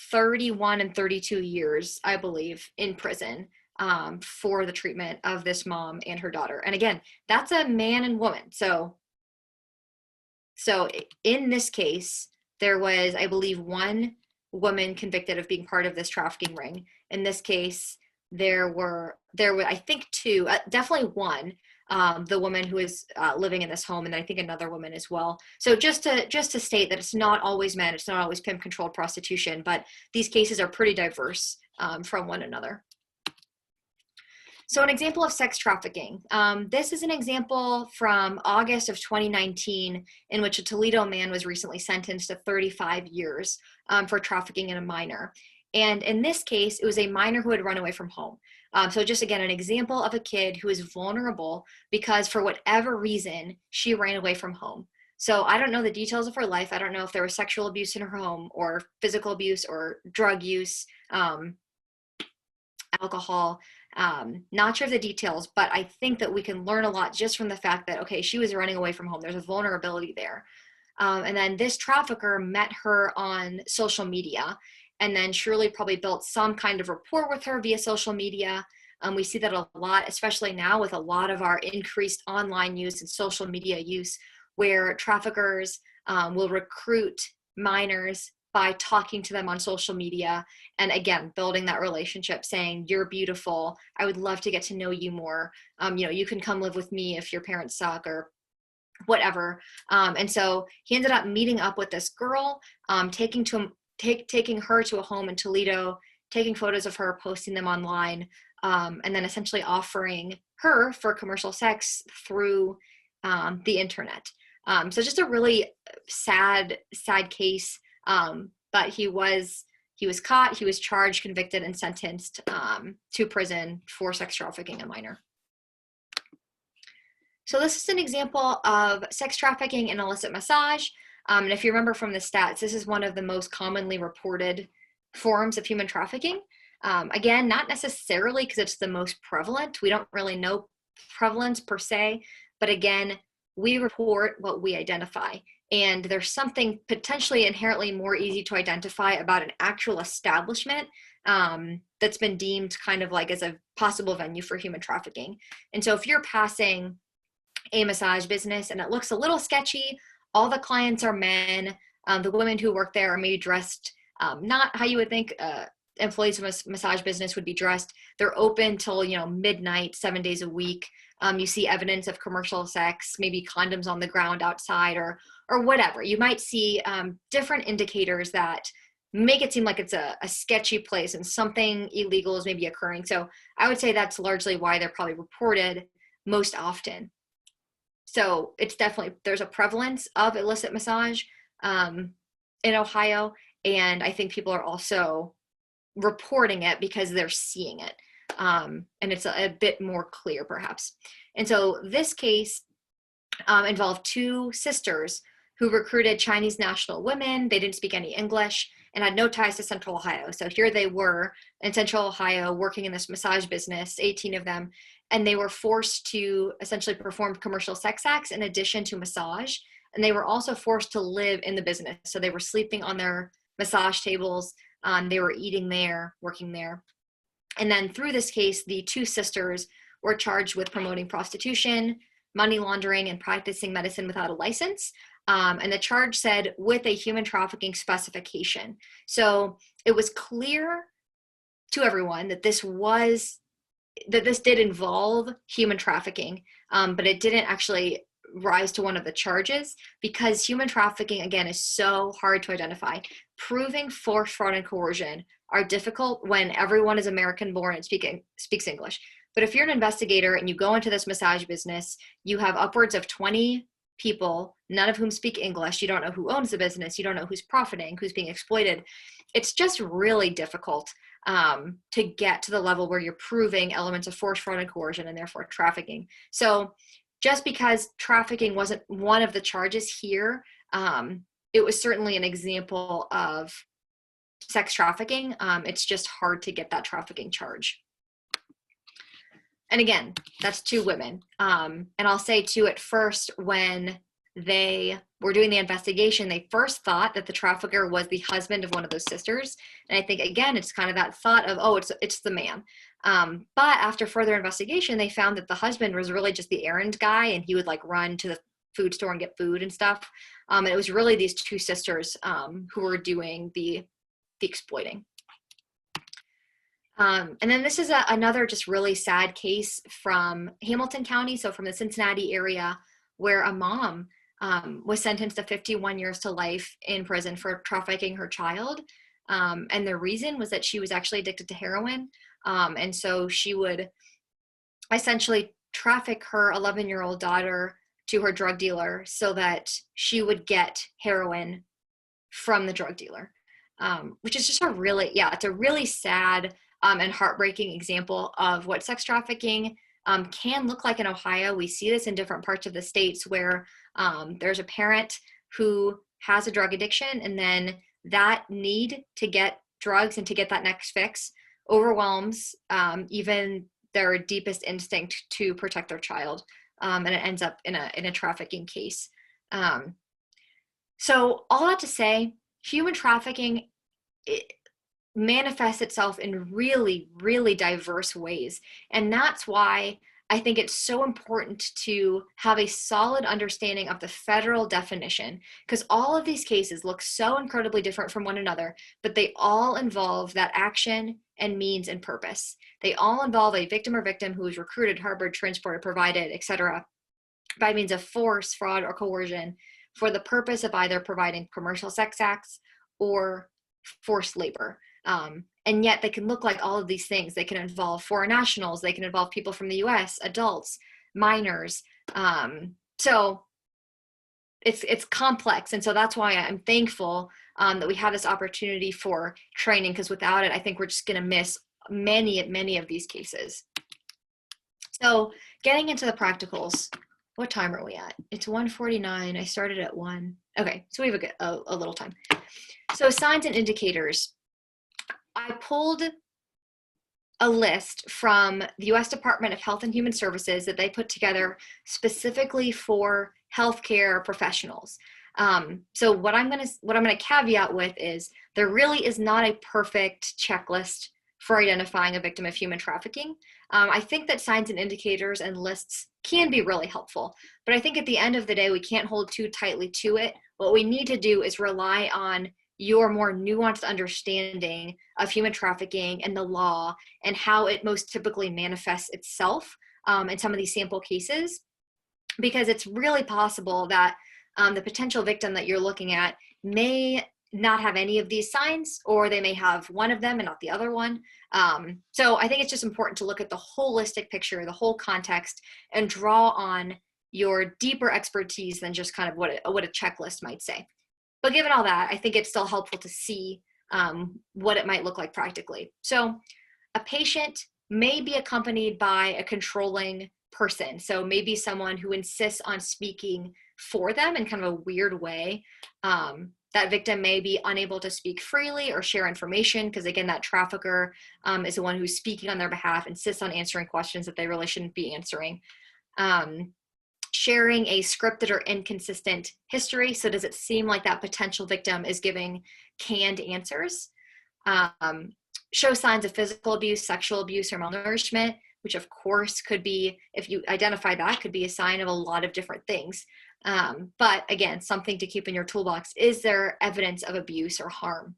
31 and 32 years, I believe, in prison for the treatment of this mom and her daughter. And again, that's a man and woman. So in this case, there was, I believe, one woman convicted of being part of this trafficking ring. In this case, there were I think two, definitely one, the woman who is living in this home, and I think another woman as well. So just to state that it's not always men, it's not always pimp-controlled prostitution, but these cases are pretty diverse from one another. So an example of sex trafficking. This is an example from August of 2019 in which a Toledo man was recently sentenced to 35 years for trafficking in a minor. And in this case, it was a minor who had run away from home. So just again, an example of a kid who is vulnerable because for whatever reason, she ran away from home. So I don't know the details of her life. I don't know if there was sexual abuse in her home or physical abuse or drug use, alcohol. Not sure of the details, but I think that we can learn a lot just from the fact that, okay, she was running away from home. There's a vulnerability there. And then this trafficker met her on social media and then surely probably built some kind of rapport with her via social media. We see that a lot, especially now with a lot of our increased online use and social media use, where traffickers will recruit minors by talking to them on social media and again building that relationship, saying you're beautiful, I would love to get to know you more, you can come live with me if your parents suck or whatever. And so he ended up meeting up with this girl, taking her to a home in Toledo, taking photos of her, posting them online, and then essentially offering her for commercial sex through the internet. So just a really sad case. But he was caught, he was charged, convicted, and sentenced to prison for sex trafficking a minor. So this is an example of sex trafficking and illicit massage. And if you remember from the stats, this is one of the most commonly reported forms of human trafficking. Again, not necessarily because it's the most prevalent. We don't really know prevalence per se, but again, we report what we identify. And there's something potentially inherently more easy to identify about an actual establishment that's been deemed kind of like as a possible venue for human trafficking. And so if you're passing a massage business and it looks a little sketchy, all the clients are men, the women who work there are maybe dressed not how you would think employees of a massage business would be dressed. They're open till midnight, 7 days a week. You see evidence of commercial sex, maybe condoms on the ground outside, or whatever. You might see different indicators that make it seem like it's a sketchy place and something illegal is maybe occurring. So I would say that's largely why they're probably reported most often. So it's definitely, there's a prevalence of illicit massage in Ohio. And I think people are also reporting it because they're seeing it. And it's a bit more clear perhaps. And so this case involved two sisters who recruited Chinese national women. They didn't speak any English and had no ties to Central Ohio. So here they were in Central Ohio working in this massage business, 18 of them, and they were forced to essentially perform commercial sex acts in addition to massage. And they were also forced to live in the business. So they were sleeping on their massage tables. They were eating there, working there. And then through this case, the two sisters were charged with promoting prostitution, money laundering, and practicing medicine without a license. And the charge said with a human trafficking specification. So it was clear to everyone that this did involve human trafficking, but it didn't actually rise to one of the charges because human trafficking, again, is so hard to identify. Proving force, fraud, and coercion are difficult when everyone is American born and speaks English. But if you're an investigator and you go into this massage business, you have upwards of 20 people, none of whom speak English. You don't know who owns the business. You don't know who's profiting, who's being exploited. It's just really difficult to get to the level where you're proving elements of force, fraud, and coercion, and therefore trafficking. So just because trafficking wasn't one of the charges here, it was certainly an example of sex trafficking. It's just hard to get that trafficking charge. And again, that's two women. And I'll say too, at first, when they were doing the investigation, they first thought that the trafficker was the husband of one of those sisters. And I think, again, it's kind of that thought of, oh, it's the man. But after further investigation, they found that the husband was really just the errand guy, and he would like run to the food store and get food and stuff. And it was really these two sisters who were doing the exploiting. And then this is another just really sad case from Hamilton County, so from the Cincinnati area, where a mom was sentenced to 51 years to life in prison for trafficking her child. And the reason was that she was actually addicted to heroin. And so she would essentially traffic her 11-year-old daughter to her drug dealer so that she would get heroin from the drug dealer, which is just it's a really sad and heartbreaking example of what sex trafficking can look like in Ohio. We see this in different parts of the states where there's a parent who has a drug addiction, and then that need to get drugs and to get that next fix overwhelms even their deepest instinct to protect their child, and it ends up in a trafficking case. So all that to say, human trafficking, it manifests itself in really, really diverse ways. And that's why I think it's so important to have a solid understanding of the federal definition, because all of these cases look so incredibly different from one another, but they all involve that action and means and purpose. They all involve a victim or victim who is recruited, harbored, transported, provided, etc., by means of force, fraud, or coercion for the purpose of either providing commercial sex acts or forced labor. And yet they can look like all of these things. They can involve foreign nationals. They can involve people from the US, adults, minors. So it's complex. And so that's why I'm thankful that we have this opportunity for training, because without it, I think we're just going to miss many of these cases. So getting into the practicals, what time are we at? It's 1:49. I started at 1. Okay, so we have a little time. So signs and indicators. I pulled a list from the US Department of Health and Human Services that they put together specifically for healthcare professionals. So what I'm gonna caveat with is there really is not a perfect checklist for identifying a victim of human trafficking. I think that signs and indicators and lists can be really helpful, but I think at the end of the day, we can't hold too tightly to it. What we need to do is rely on your more nuanced understanding of human trafficking and the law and how it most typically manifests itself in some of these sample cases, because it's really possible that the potential victim that you're looking at may not have any of these signs, or they may have one of them and not the other one. So I think it's just important to look at the holistic picture, the whole context, and draw on your deeper expertise than just kind of what a checklist might say. But given all that, I think it's still helpful to see what it might look like practically. So a patient may be accompanied by a controlling person. So maybe someone who insists on speaking for them in kind of a weird way. That victim may be unable to speak freely or share information because, again, that trafficker is the one who's speaking on their behalf, insists on answering questions that they really shouldn't be answering. Sharing a scripted or inconsistent history. So does it seem like that potential victim is giving canned answers? Show signs of physical abuse, sexual abuse, or malnourishment, which of course could be, if you identify that, could be a sign of a lot of different things. But again, something to keep in your toolbox. Is there evidence of abuse or harm?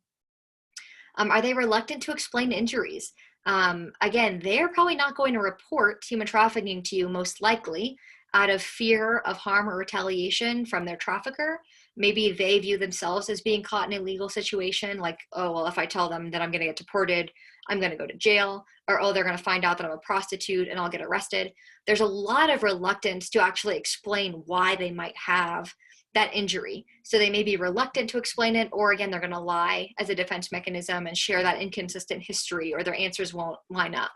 Are they reluctant to explain injuries? Again, they're probably not going to report human trafficking to you, most likely, out of fear of harm or retaliation from their trafficker. Maybe they view themselves as being caught in a legal situation, like, oh, well, if I tell them that I'm going to get deported, I'm going to go to jail, or, oh, they're going to find out that I'm a prostitute and I'll get arrested. There's a lot of reluctance to actually explain why they might have that injury. So they may be reluctant to explain it, or again, they're going to lie as a defense mechanism and share that inconsistent history, or their answers won't line up.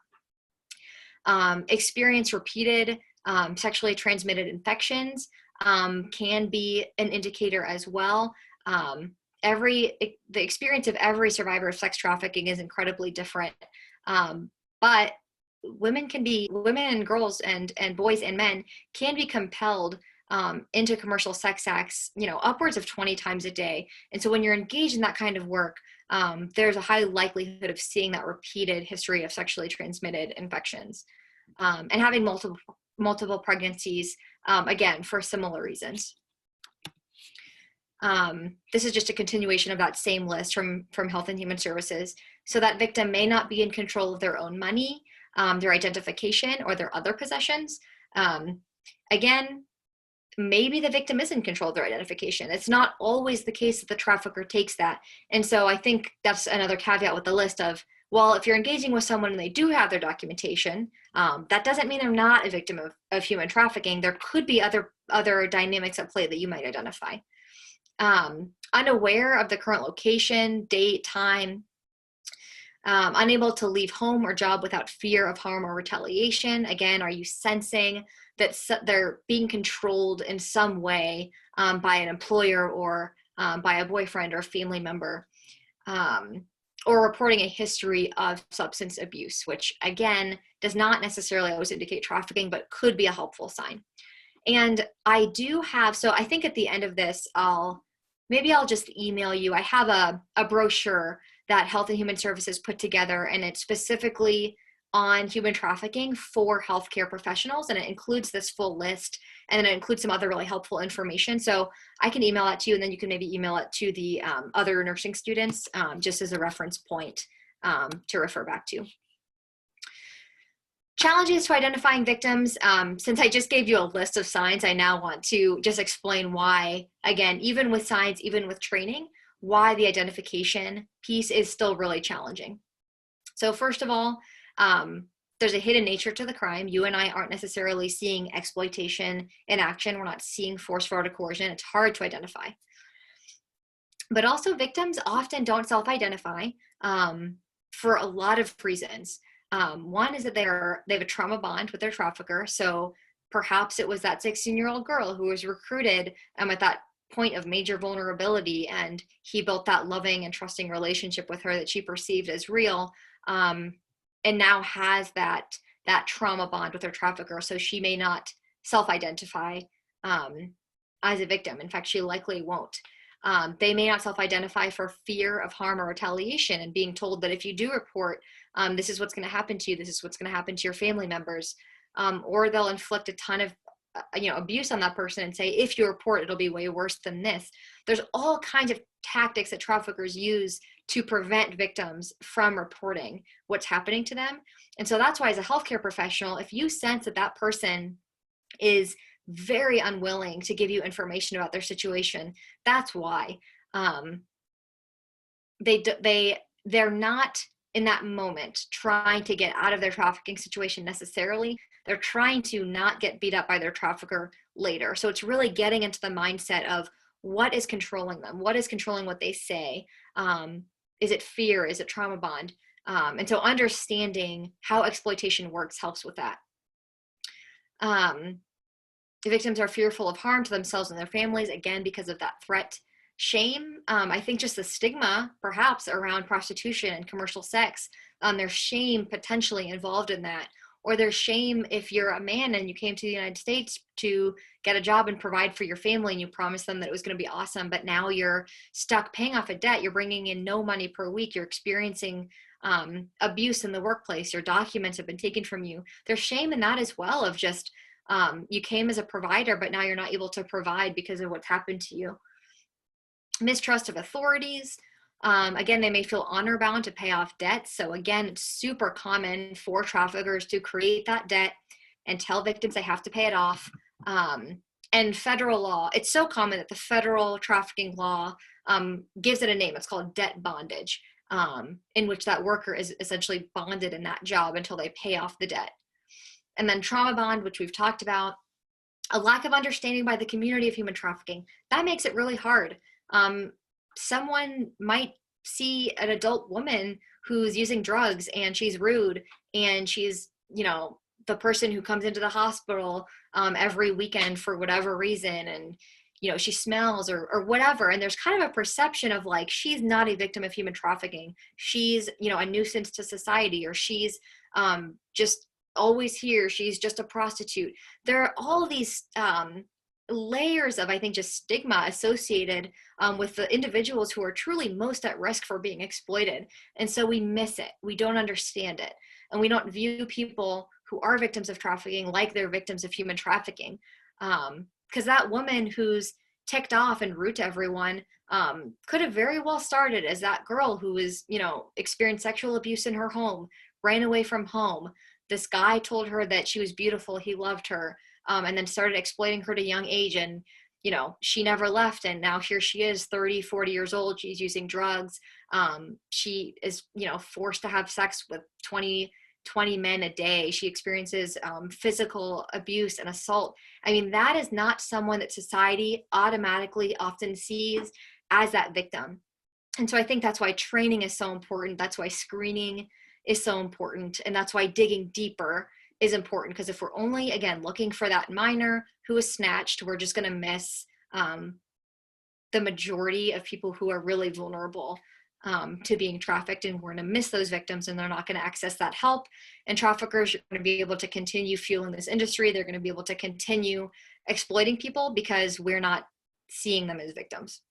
Experience repeated sexually transmitted infections can be an indicator as well. The experience of every survivor of sex trafficking is incredibly different, but women and girls and boys and men can be compelled into commercial sex acts, upwards of 20 times a day. And so when you're engaged in that kind of work, there's a high likelihood of seeing that repeated history of sexually transmitted infections, and having multiple pregnancies, again, for similar reasons. This is just a continuation of that same list from Health and Human Services. So that victim may not be in control of their own money, their identification, or their other possessions. Again, maybe the victim is in control of their identification. It's not always the case that the trafficker takes that. And so I think that's another caveat with the list of, well, if you're engaging with someone and they do have their documentation, that doesn't mean they're not a victim of human trafficking. There could be other dynamics at play that you might identify. Unaware of the current location, date, time, unable to leave home or job without fear of harm or retaliation. Again, are you sensing that they're being controlled in some way by an employer or by a boyfriend or family member? Or reporting a history of substance abuse, which again, does not necessarily always indicate trafficking, but could be a helpful sign. And I do have, so I think at the end of this, maybe I'll just email you. I have a brochure that Health and Human Services put together, and it's specifically on human trafficking for healthcare professionals, and it includes this full list, and then it includes some other really helpful information. So I can email that to you, and then you can maybe email it to the other nursing students just as a reference point to refer back to. Challenges to identifying victims. Since I just gave you a list of signs, I now want to just explain why, again, even with signs, even with training, why the identification piece is still really challenging. So first of all, there's a hidden nature to the crime. You and I aren't necessarily seeing exploitation in action. We're not seeing force, fraud, or coercion. It's hard to identify. But also, victims often don't self-identify for a lot of reasons. One is that they have a trauma bond with their trafficker. So perhaps it was that 16-year-old girl who was recruited at that point of major vulnerability, and he built that loving and trusting relationship with her that she perceived as real. and now has that trauma bond with her trafficker, so she may not self-identify as a victim. In fact, she likely won't. They may not self-identify for fear of harm or retaliation, and being told that if you do report, this is what's going to happen to you, this is what's going to happen to your family members, or they'll inflict a ton of abuse on that person and say, if you report, it'll be way worse than this. There's all kinds of tactics that traffickers use to prevent victims from reporting what's happening to them. And so that's why, as a healthcare professional, if you sense that that person is very unwilling to give you information about their situation, that's why. They're not in that moment trying to get out of their trafficking situation necessarily. They're trying to not get beat up by their trafficker later. So it's really getting into the mindset of what is controlling them, what is controlling what they say. Is it fear? Is it trauma bond? And so understanding how exploitation works helps with that. The victims are fearful of harm to themselves and their families, again, because of that threat. Shame, I think just the stigma perhaps around prostitution and commercial sex, there's shame potentially involved in that. Or there's shame if you're a man and you came to the United States to get a job and provide for your family, and you promised them that it was going to be awesome, but now you're stuck paying off a debt, you're bringing in no money per week, you're experiencing abuse in the workplace, your documents have been taken from you. There's shame in that as well, of just you came as a provider, but now you're not able to provide because of what's happened to you. Mistrust of authorities. Again, they may feel honor bound to pay off debts. So again, it's super common for traffickers to create that debt and tell victims they have to pay it off. And federal law, it's so common that the federal trafficking law gives it a name. It's called debt bondage, in which that worker is essentially bonded in that job until they pay off the debt. And then trauma bond, which we've talked about, a lack of understanding by the community of human trafficking. That makes it really hard. Someone might see an adult woman who's using drugs and she's rude, and she's, the person who comes into the hospital every weekend for whatever reason, and she smells or whatever, and there's kind of a perception of like, she's not a victim of human trafficking, she's a nuisance to society, or she's just always here, she's just a prostitute. There are all these layers of, I think, just stigma associated with the individuals who are truly most at risk for being exploited. And so we miss it, we don't understand it, and we don't view people who are victims of trafficking like they're victims of human trafficking. Because that woman who's ticked off and rude to everyone could have very well started as that girl who was, experienced sexual abuse in her home, ran away from home. This guy told her that she was beautiful, he loved her, and then started exploiting her at a young age. And, she never left. And now here she is, 30, 40 years old. She's using drugs. She is, forced to have sex with 20 men a day. She experiences physical abuse and assault. I mean, that is not someone that society automatically often sees as that victim. And so I think that's why training is so important. That's why screening is so important. And that's why digging deeper is important, because if we're only, again, looking for that minor who is snatched, we're just going to miss the majority of people who are really vulnerable to being trafficked, and we're going to miss those victims, and they're not going to access that help. And traffickers are going to be able to continue fueling this industry. They're going to be able to continue exploiting people because we're not seeing them as victims.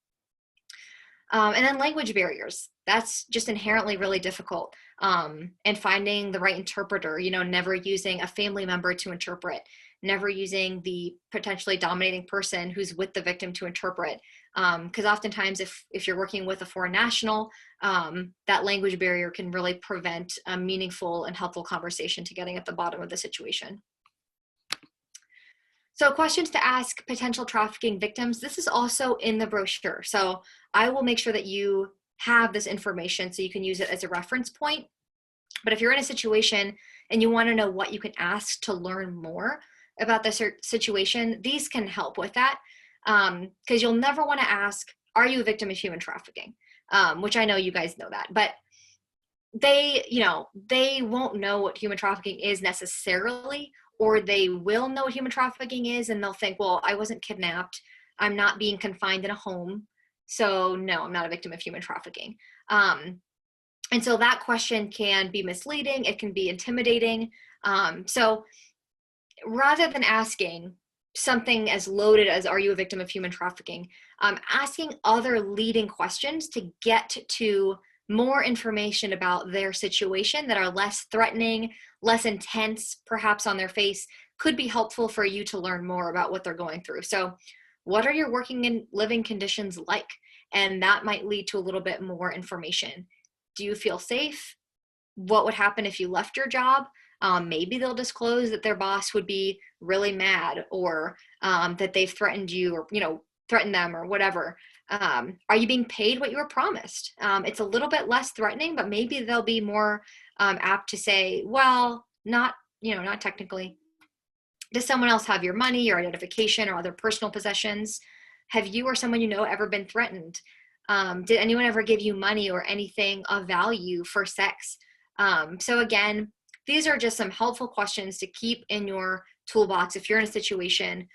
And then language barriers. That's just inherently really difficult. And finding the right interpreter, never using a family member to interpret, never using the potentially dominating person who's with the victim to interpret. Because oftentimes if you're working with a foreign national, that language barrier can really prevent a meaningful and helpful conversation to getting at the bottom of the situation. So questions to ask potential trafficking victims. This is also in the brochure. So I will make sure that you have this information so you can use it as a reference point. But if you're in a situation and you want to know what you can ask to learn more about the situation, these can help with that. Because you'll never want to ask, are you a victim of human trafficking? Which I know you guys know that, but they won't know what human trafficking is necessarily, or they will know what human trafficking is and they'll think, well, I wasn't kidnapped, I'm not being confined in a home, so no, I'm not a victim of human trafficking. And so that question can be misleading, it can be intimidating. So rather than asking something as loaded as, are you a victim of human trafficking, asking other leading questions to get to more information about their situation that are less threatening, less intense, perhaps on their face, could be helpful for you to learn more about what they're going through. So what are your working and living conditions like? And that might lead to a little bit more information. Do you feel safe? What would happen if you left your job? Maybe they'll disclose that their boss would be really mad, or that they've threatened you, or threatened them, or whatever. Are you being paid what you were promised? It's a little bit less threatening, but maybe they'll be more apt to say, well, not technically. Does someone else have your money, your identification, or other personal possessions? Have you or someone you know ever been threatened? Did anyone ever give you money or anything of value for sex? So again, these are just some helpful questions to keep in your toolbox if you're in a situation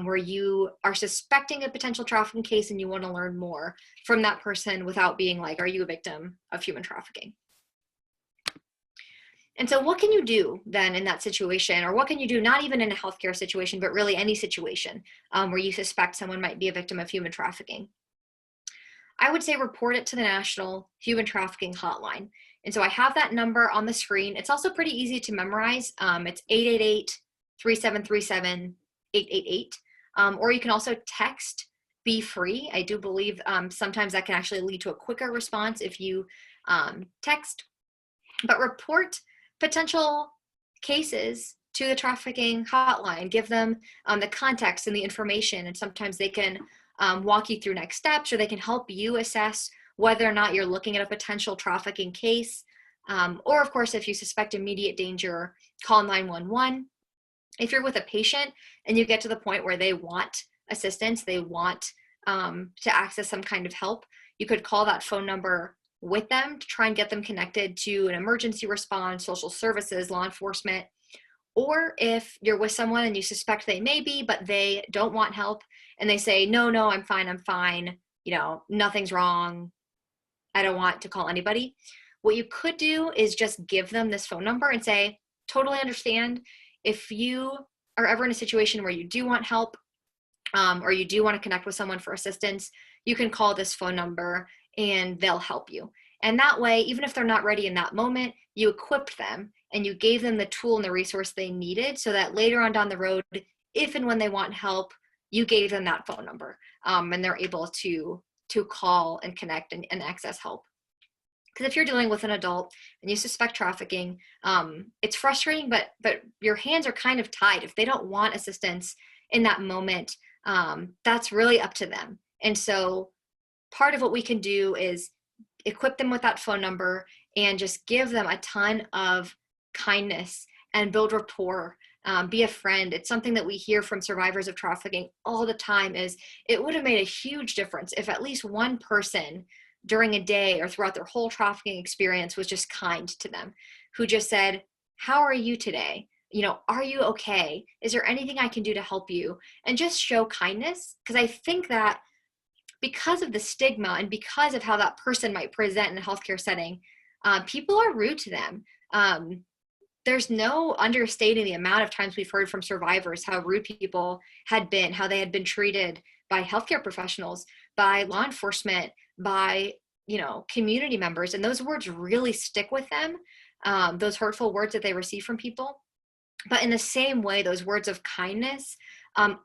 where you are suspecting a potential trafficking case and you want to learn more from that person without being like, are you a victim of human trafficking? And so what can you do then in that situation? Or what can you do, not even in a healthcare situation, but really any situation where you suspect someone might be a victim of human trafficking? I would say report it to the National Human Trafficking Hotline. And so I have that number on the screen. It's also pretty easy to memorize. It's 888-3737-888. Or you can also text Be Free. I do believe sometimes that can actually lead to a quicker response if you text. But report potential cases to the trafficking hotline. Give them the context and the information, and sometimes they can walk you through next steps, or they can help you assess whether or not you're looking at a potential trafficking case. Or of course, if you suspect immediate danger, call 911. If you're with a patient and you get to the point where they want assistance, they want to access some kind of help, you could call that phone number with them to try and get them connected to an emergency response, social services, law enforcement. Or if you're with someone and you suspect they may be, but they don't want help, and they say, no, I'm fine, nothing's wrong, I don't want to call anybody. What you could do is just give them this phone number and say, totally understand. If you are ever in a situation where you do want help, or you do want to connect with someone for assistance, you can call this phone number and they'll help you. And that way, even if they're not ready in that moment, you equipped them and you gave them the tool and the resource they needed, so that later on down the road, if and when they want help, you gave them that phone number, and they're able to call and connect and access help. Because if you're dealing with an adult and you suspect trafficking, it's frustrating, but your hands are kind of tied. If they don't want assistance in that moment, that's really up to them. And so part of what we can do is equip them with that phone number and just give them a ton of kindness and build rapport. Be a friend. It's something that we hear from survivors of trafficking all the time, is it would have made a huge difference if at least one person during a day or throughout their whole trafficking experience was just kind to them, who just said, how are you today? Are you okay? Is there anything I can do to help you? And just show kindness. Because I think that because of the stigma and because of how that person might present in a healthcare setting, people are rude to them. There's no understating the amount of times we've heard from survivors how rude people had been, how they had been treated by healthcare professionals, by law enforcement, by community members. And those words really stick with them, those hurtful words that they receive from people. But in the same way, those words of kindness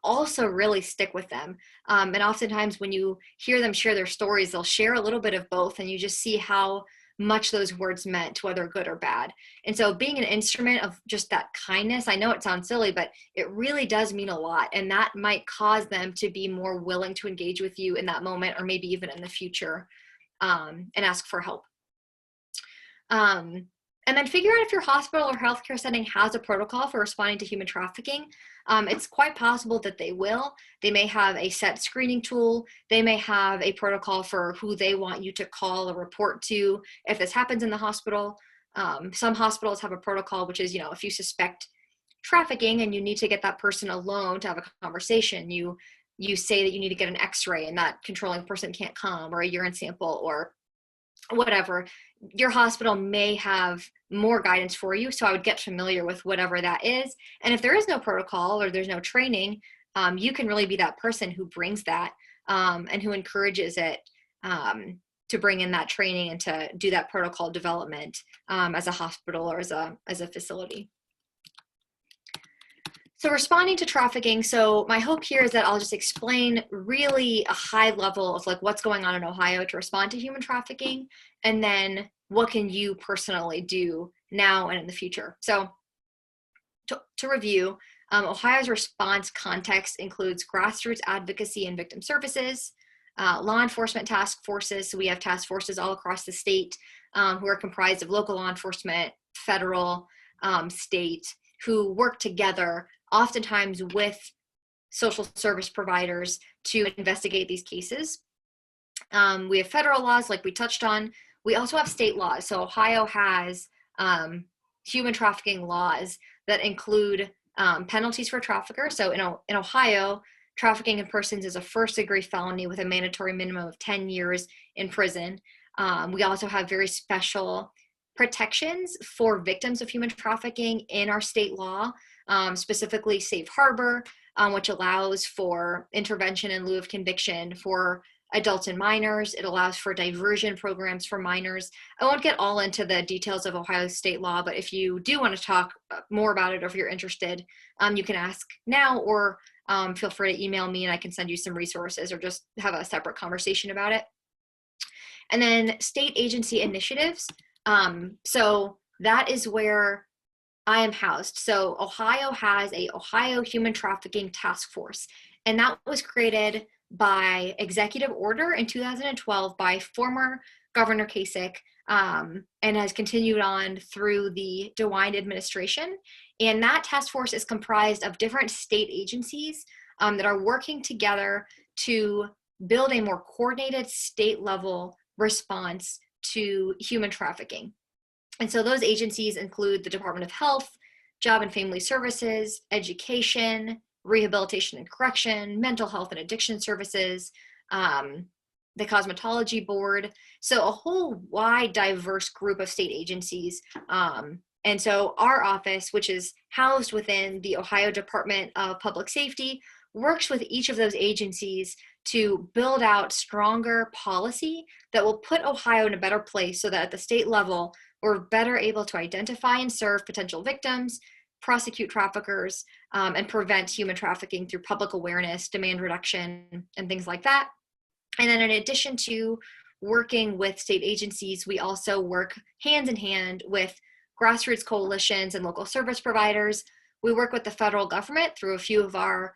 also really stick with them. And oftentimes when you hear them share their stories, they'll share a little bit of both, and you just see how much those words meant, whether good or bad. And so being an instrument of just that kindness, I know it sounds silly, but it really does mean a lot. And that might cause them to be more willing to engage with you in that moment, or maybe even in the future, and ask for help. And then figure out if your hospital or healthcare setting has a protocol for responding to human trafficking. It's quite possible that they will. They may have a set screening tool. They may have a protocol for who they want you to call or report to if this happens in the hospital. Some hospitals have a protocol, which is, if you suspect trafficking and you need to get that person alone to have a conversation, you say that you need to get an x-ray and that controlling person can't come, or a urine sample, or whatever, your hospital may have more guidance for you. So I would get familiar with whatever that is. And if there is no protocol or there's no training, you can really be that person who brings that and who encourages it to bring in that training and to do that protocol development as a hospital or as a facility. So responding to trafficking, so my hope here is that I'll just explain really a high level of like what's going on in Ohio to respond to human trafficking, and then what can you personally do now and in the future. So to review, Ohio's response context includes grassroots advocacy and victim services, law enforcement task forces. So we have task forces all across the state who are comprised of local law enforcement, federal, state, who work together oftentimes with social service providers to investigate these cases. We have federal laws like we touched on. We also have state laws. So Ohio has human trafficking laws that include penalties for traffickers. So in Ohio, trafficking in persons is a first-degree felony with a mandatory minimum of 10 years in prison. We also have very special protections for victims of human trafficking in our state law, specifically safe harbor, which allows for intervention in lieu of conviction for adults and minors. It allows for diversion programs for minors. I won't get all into the details of Ohio state law, but if you do want to talk more about it or if you're interested, you can ask now, or feel free to email me and I can send you some resources or just have a separate conversation about it. And then state agency initiatives. So that is where I am housed. So Ohio has a Ohio Human Trafficking Task Force, and that was created by executive order in 2012 by former Governor Kasich, and has continued on through the DeWine administration. And that task force is comprised of different state agencies that are working together to build a more coordinated state level response to human trafficking. And so those agencies include the Department of Health, Job and Family Services, Education, Rehabilitation and Correction, Mental Health and Addiction Services, the Cosmetology Board. So a whole wide, diverse group of state agencies. And so our office, which is housed within the Ohio Department of Public Safety, works with each of those agencies to build out stronger policy that will put Ohio in a better place so that at the state level, we're better able to identify and serve potential victims, prosecute traffickers, and prevent human trafficking through public awareness, demand reduction, and things like that. And then in addition to working with state agencies, we also work hand in hand with grassroots coalitions and local service providers. We work with the federal government through a few of our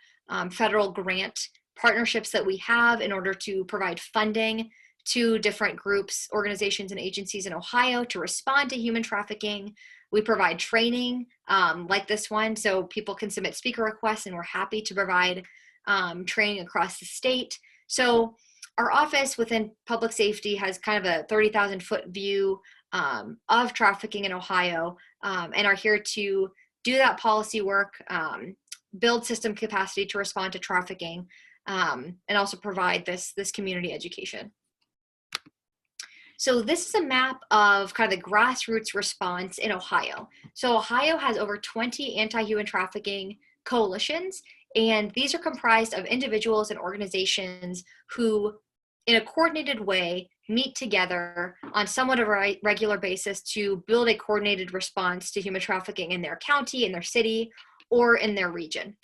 federal grant partnerships that we have in order to provide funding to different groups, organizations, and agencies in Ohio to respond to human trafficking. We provide training like this one, so people can submit speaker requests, and we're happy to provide training across the state. So our office within public safety has kind of a 30,000 foot view of trafficking in Ohio, and are here to do that policy work, build system capacity to respond to trafficking, and also provide this community education. So this is a map of kind of the grassroots response in Ohio. So Ohio has over 20 anti-human trafficking coalitions, and these are comprised of individuals and organizations who, in a coordinated way, meet together on somewhat of a regular basis to build a coordinated response to human trafficking in their county, in their city, or in their region.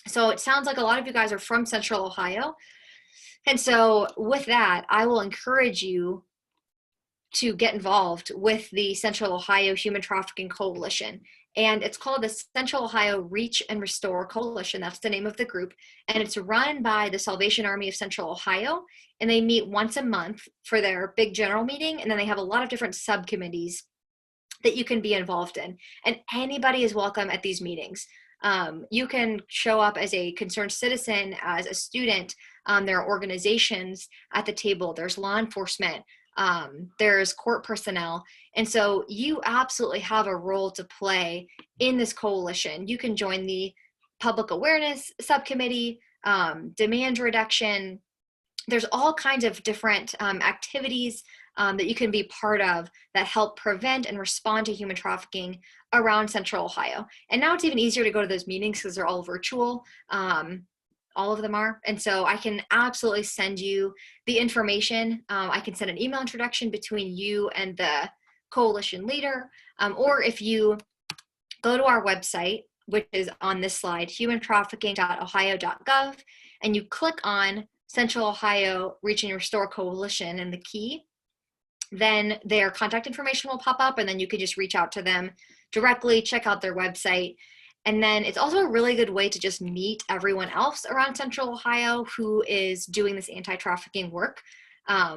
So it sounds like a lot of you guys are from Central Ohio. And so with that, I will encourage you to get involved with the Central Ohio Human Trafficking Coalition. And it's called the Central Ohio Reach and Restore Coalition. That's the name of the group. And it's run by the Salvation Army of Central Ohio. And they meet once a month for their big general meeting. And then they have a lot of different subcommittees that you can be involved in. And anybody is welcome at these meetings. You can show up as a concerned citizen, as a student. There are organizations at the table. There's law enforcement. There's court personnel. And so you absolutely have a role to play in this coalition. You can join the public awareness subcommittee, demand reduction. There's all kinds of different activities that you can be part of that help prevent and respond to human trafficking around Central Ohio. And now it's even easier to go to those meetings because they're all virtual. All of them are. And so I can absolutely send you the information. I can send an email introduction between you and the coalition leader. Or if you go to our website, which is on this slide, humantrafficking.ohio.gov, and you click on Central Ohio Reach and Restore Coalition and the key, then their contact information will pop up, and then you can just reach out to them directly, check out their website. And then it's also a really good way to just meet everyone else around Central Ohio who is doing this anti-trafficking work.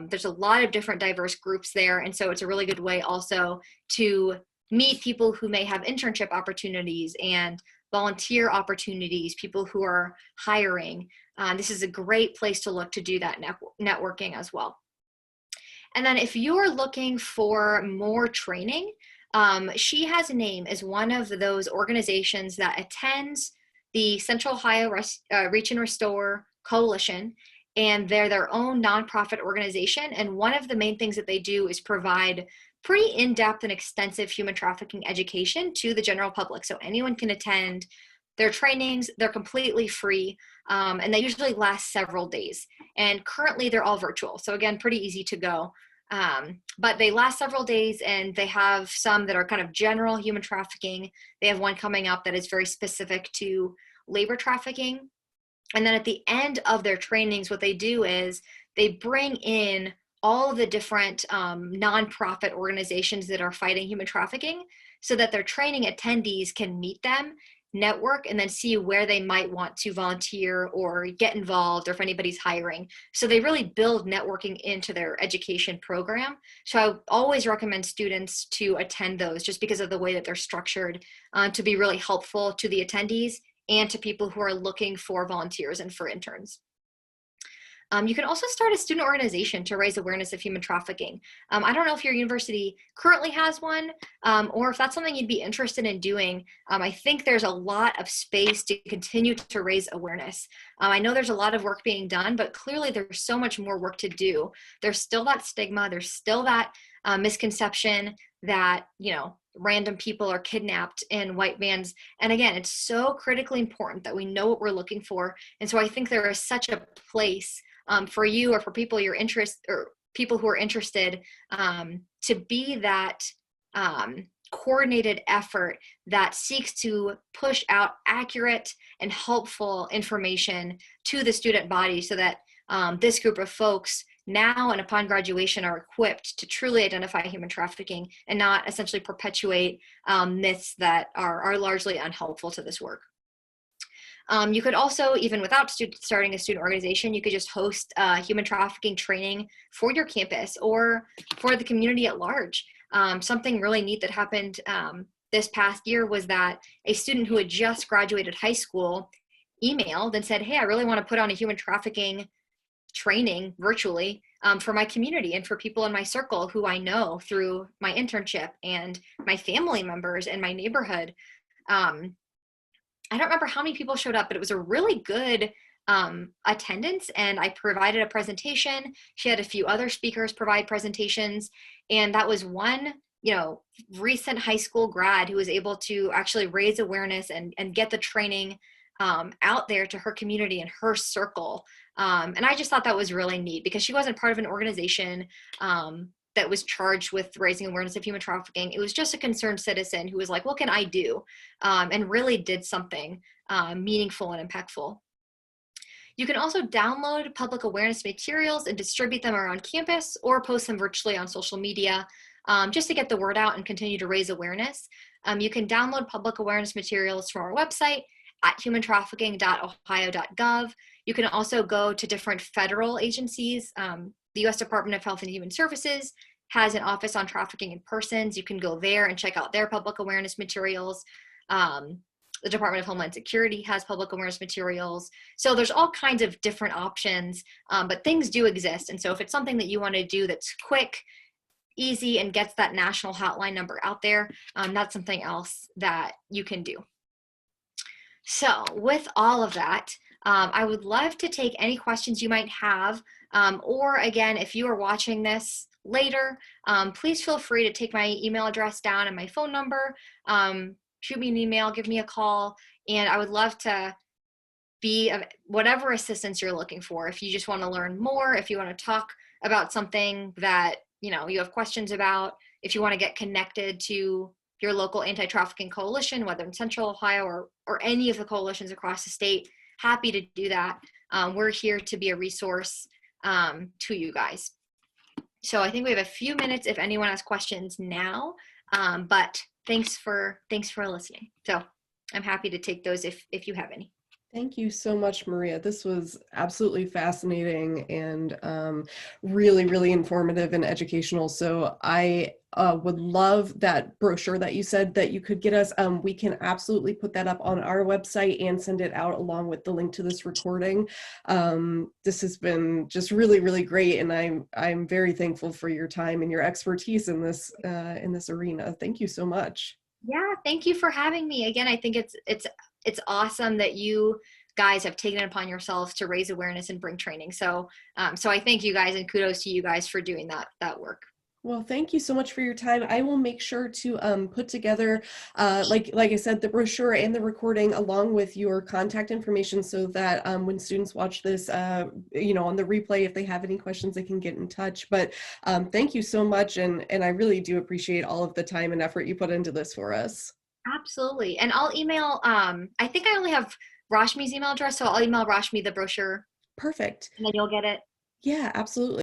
There's a lot of different diverse groups there, and so it's a really good way also to meet people who may have internship opportunities and volunteer opportunities, people who are hiring. This is a great place to look to do that networking as well. And then if you're looking for more training, She Has a Name is one of those organizations that attends the Central Ohio Reach and Restore Coalition, and they're their own nonprofit organization. And one of the main things that they do is provide pretty in-depth and extensive human trafficking education to the general public. So anyone can attend their trainings. They're completely free, and they usually last several days. And currently they're all virtual. So again, pretty easy to go. But they last several days, and they have some that are kind of general human trafficking. They have one coming up that is very specific to labor trafficking. And then at the end of their trainings, what they do is they bring in all of the different nonprofit organizations that are fighting human trafficking, so that their training attendees can meet them, network, and then see where they might want to volunteer or get involved, or if anybody's hiring. So they really build networking into their education program. So I always recommend students to attend those, just because of the way that they're structured, to be really helpful to the attendees and to people who are looking for volunteers and for interns. You can also start a student organization to raise awareness of human trafficking. I don't know if your university currently has one, or if that's something you'd be interested in doing. I think there's a lot of space to continue to raise awareness. I know there's a lot of work being done, but clearly there's so much more work to do. There's still that stigma, there's still that misconception that, random people are kidnapped in white vans. And again, it's so critically important that we know what we're looking for. And so I think there is such a place for you, or for people people who are interested, to be that coordinated effort that seeks to push out accurate and helpful information to the student body, so that this group of folks now and upon graduation are equipped to truly identify human trafficking and not essentially perpetuate myths that are largely unhelpful to this work. You could also, even without starting a student organization, you could just host human trafficking training for your campus or for the community at large. Something really neat that happened this past year was that a student who had just graduated high school emailed and said, "Hey, I really want to put on a human trafficking training virtually for my community and for people in my circle who I know through my internship and my family members and my neighborhood." I don't remember how many people showed up, but it was a really good attendance, and I provided a presentation. She had a few other speakers provide presentations, and that was one, recent high school grad who was able to actually raise awareness and get the training out there to her community and her circle. And I just thought that was really neat, because she wasn't part of an organization that was charged with raising awareness of human trafficking. It was just a concerned citizen who was like, what can I do? And really did something meaningful and impactful. You can also download public awareness materials and distribute them around campus, or post them virtually on social media, just to get the word out and continue to raise awareness. You can download public awareness materials from our website at humantrafficking.ohio.gov. You can also go to different federal agencies. The U.S. Department of Health and Human Services has an office on trafficking in persons. You can go there and check out their public awareness materials. The Department of Homeland Security has public awareness materials. So there's all kinds of different options, but things do exist. And so if it's something that you want to do that's quick, easy, and gets that national hotline number out there, that's something else that you can do. So with all of that, I would love to take any questions you might have, or again, if you are watching this later, please feel free to take my email address down and my phone number. Shoot me an email, give me a call, and I would love to be of whatever assistance you're looking for. If you just want to learn more, if you want to talk about something that you have questions about, if you want to get connected to your local anti-trafficking coalition, whether in Central Ohio or any of the coalitions across the state, happy to do that. We're here to be a resource to you guys. So I think we have a few minutes if anyone has questions now, but thanks for listening. So I'm happy to take those if you have any. Thank you so much, Maria. This was absolutely fascinating and really, really informative and educational. So I would love that brochure that you said that you could get us. We can absolutely put that up on our website and send it out along with the link to this recording. This has been just really, really great, and I'm very thankful for your time and your expertise in this arena. Thank you so much. Yeah, thank you for having me. Again, I think it's awesome that you guys have taken it upon yourselves to raise awareness and bring training. So I thank you guys, and kudos to you guys for doing that work. Well, thank you so much for your time. I will make sure to put together, like I said, the brochure and the recording along with your contact information so that when students watch this, on the replay, if they have any questions, they can get in touch. But thank you so much. And I really do appreciate all of the time and effort you put into this for us. Absolutely. And I'll email, I think I only have Rashmi's email address, so I'll email Rashmi the brochure. Perfect. And then you'll get it. Yeah, absolutely.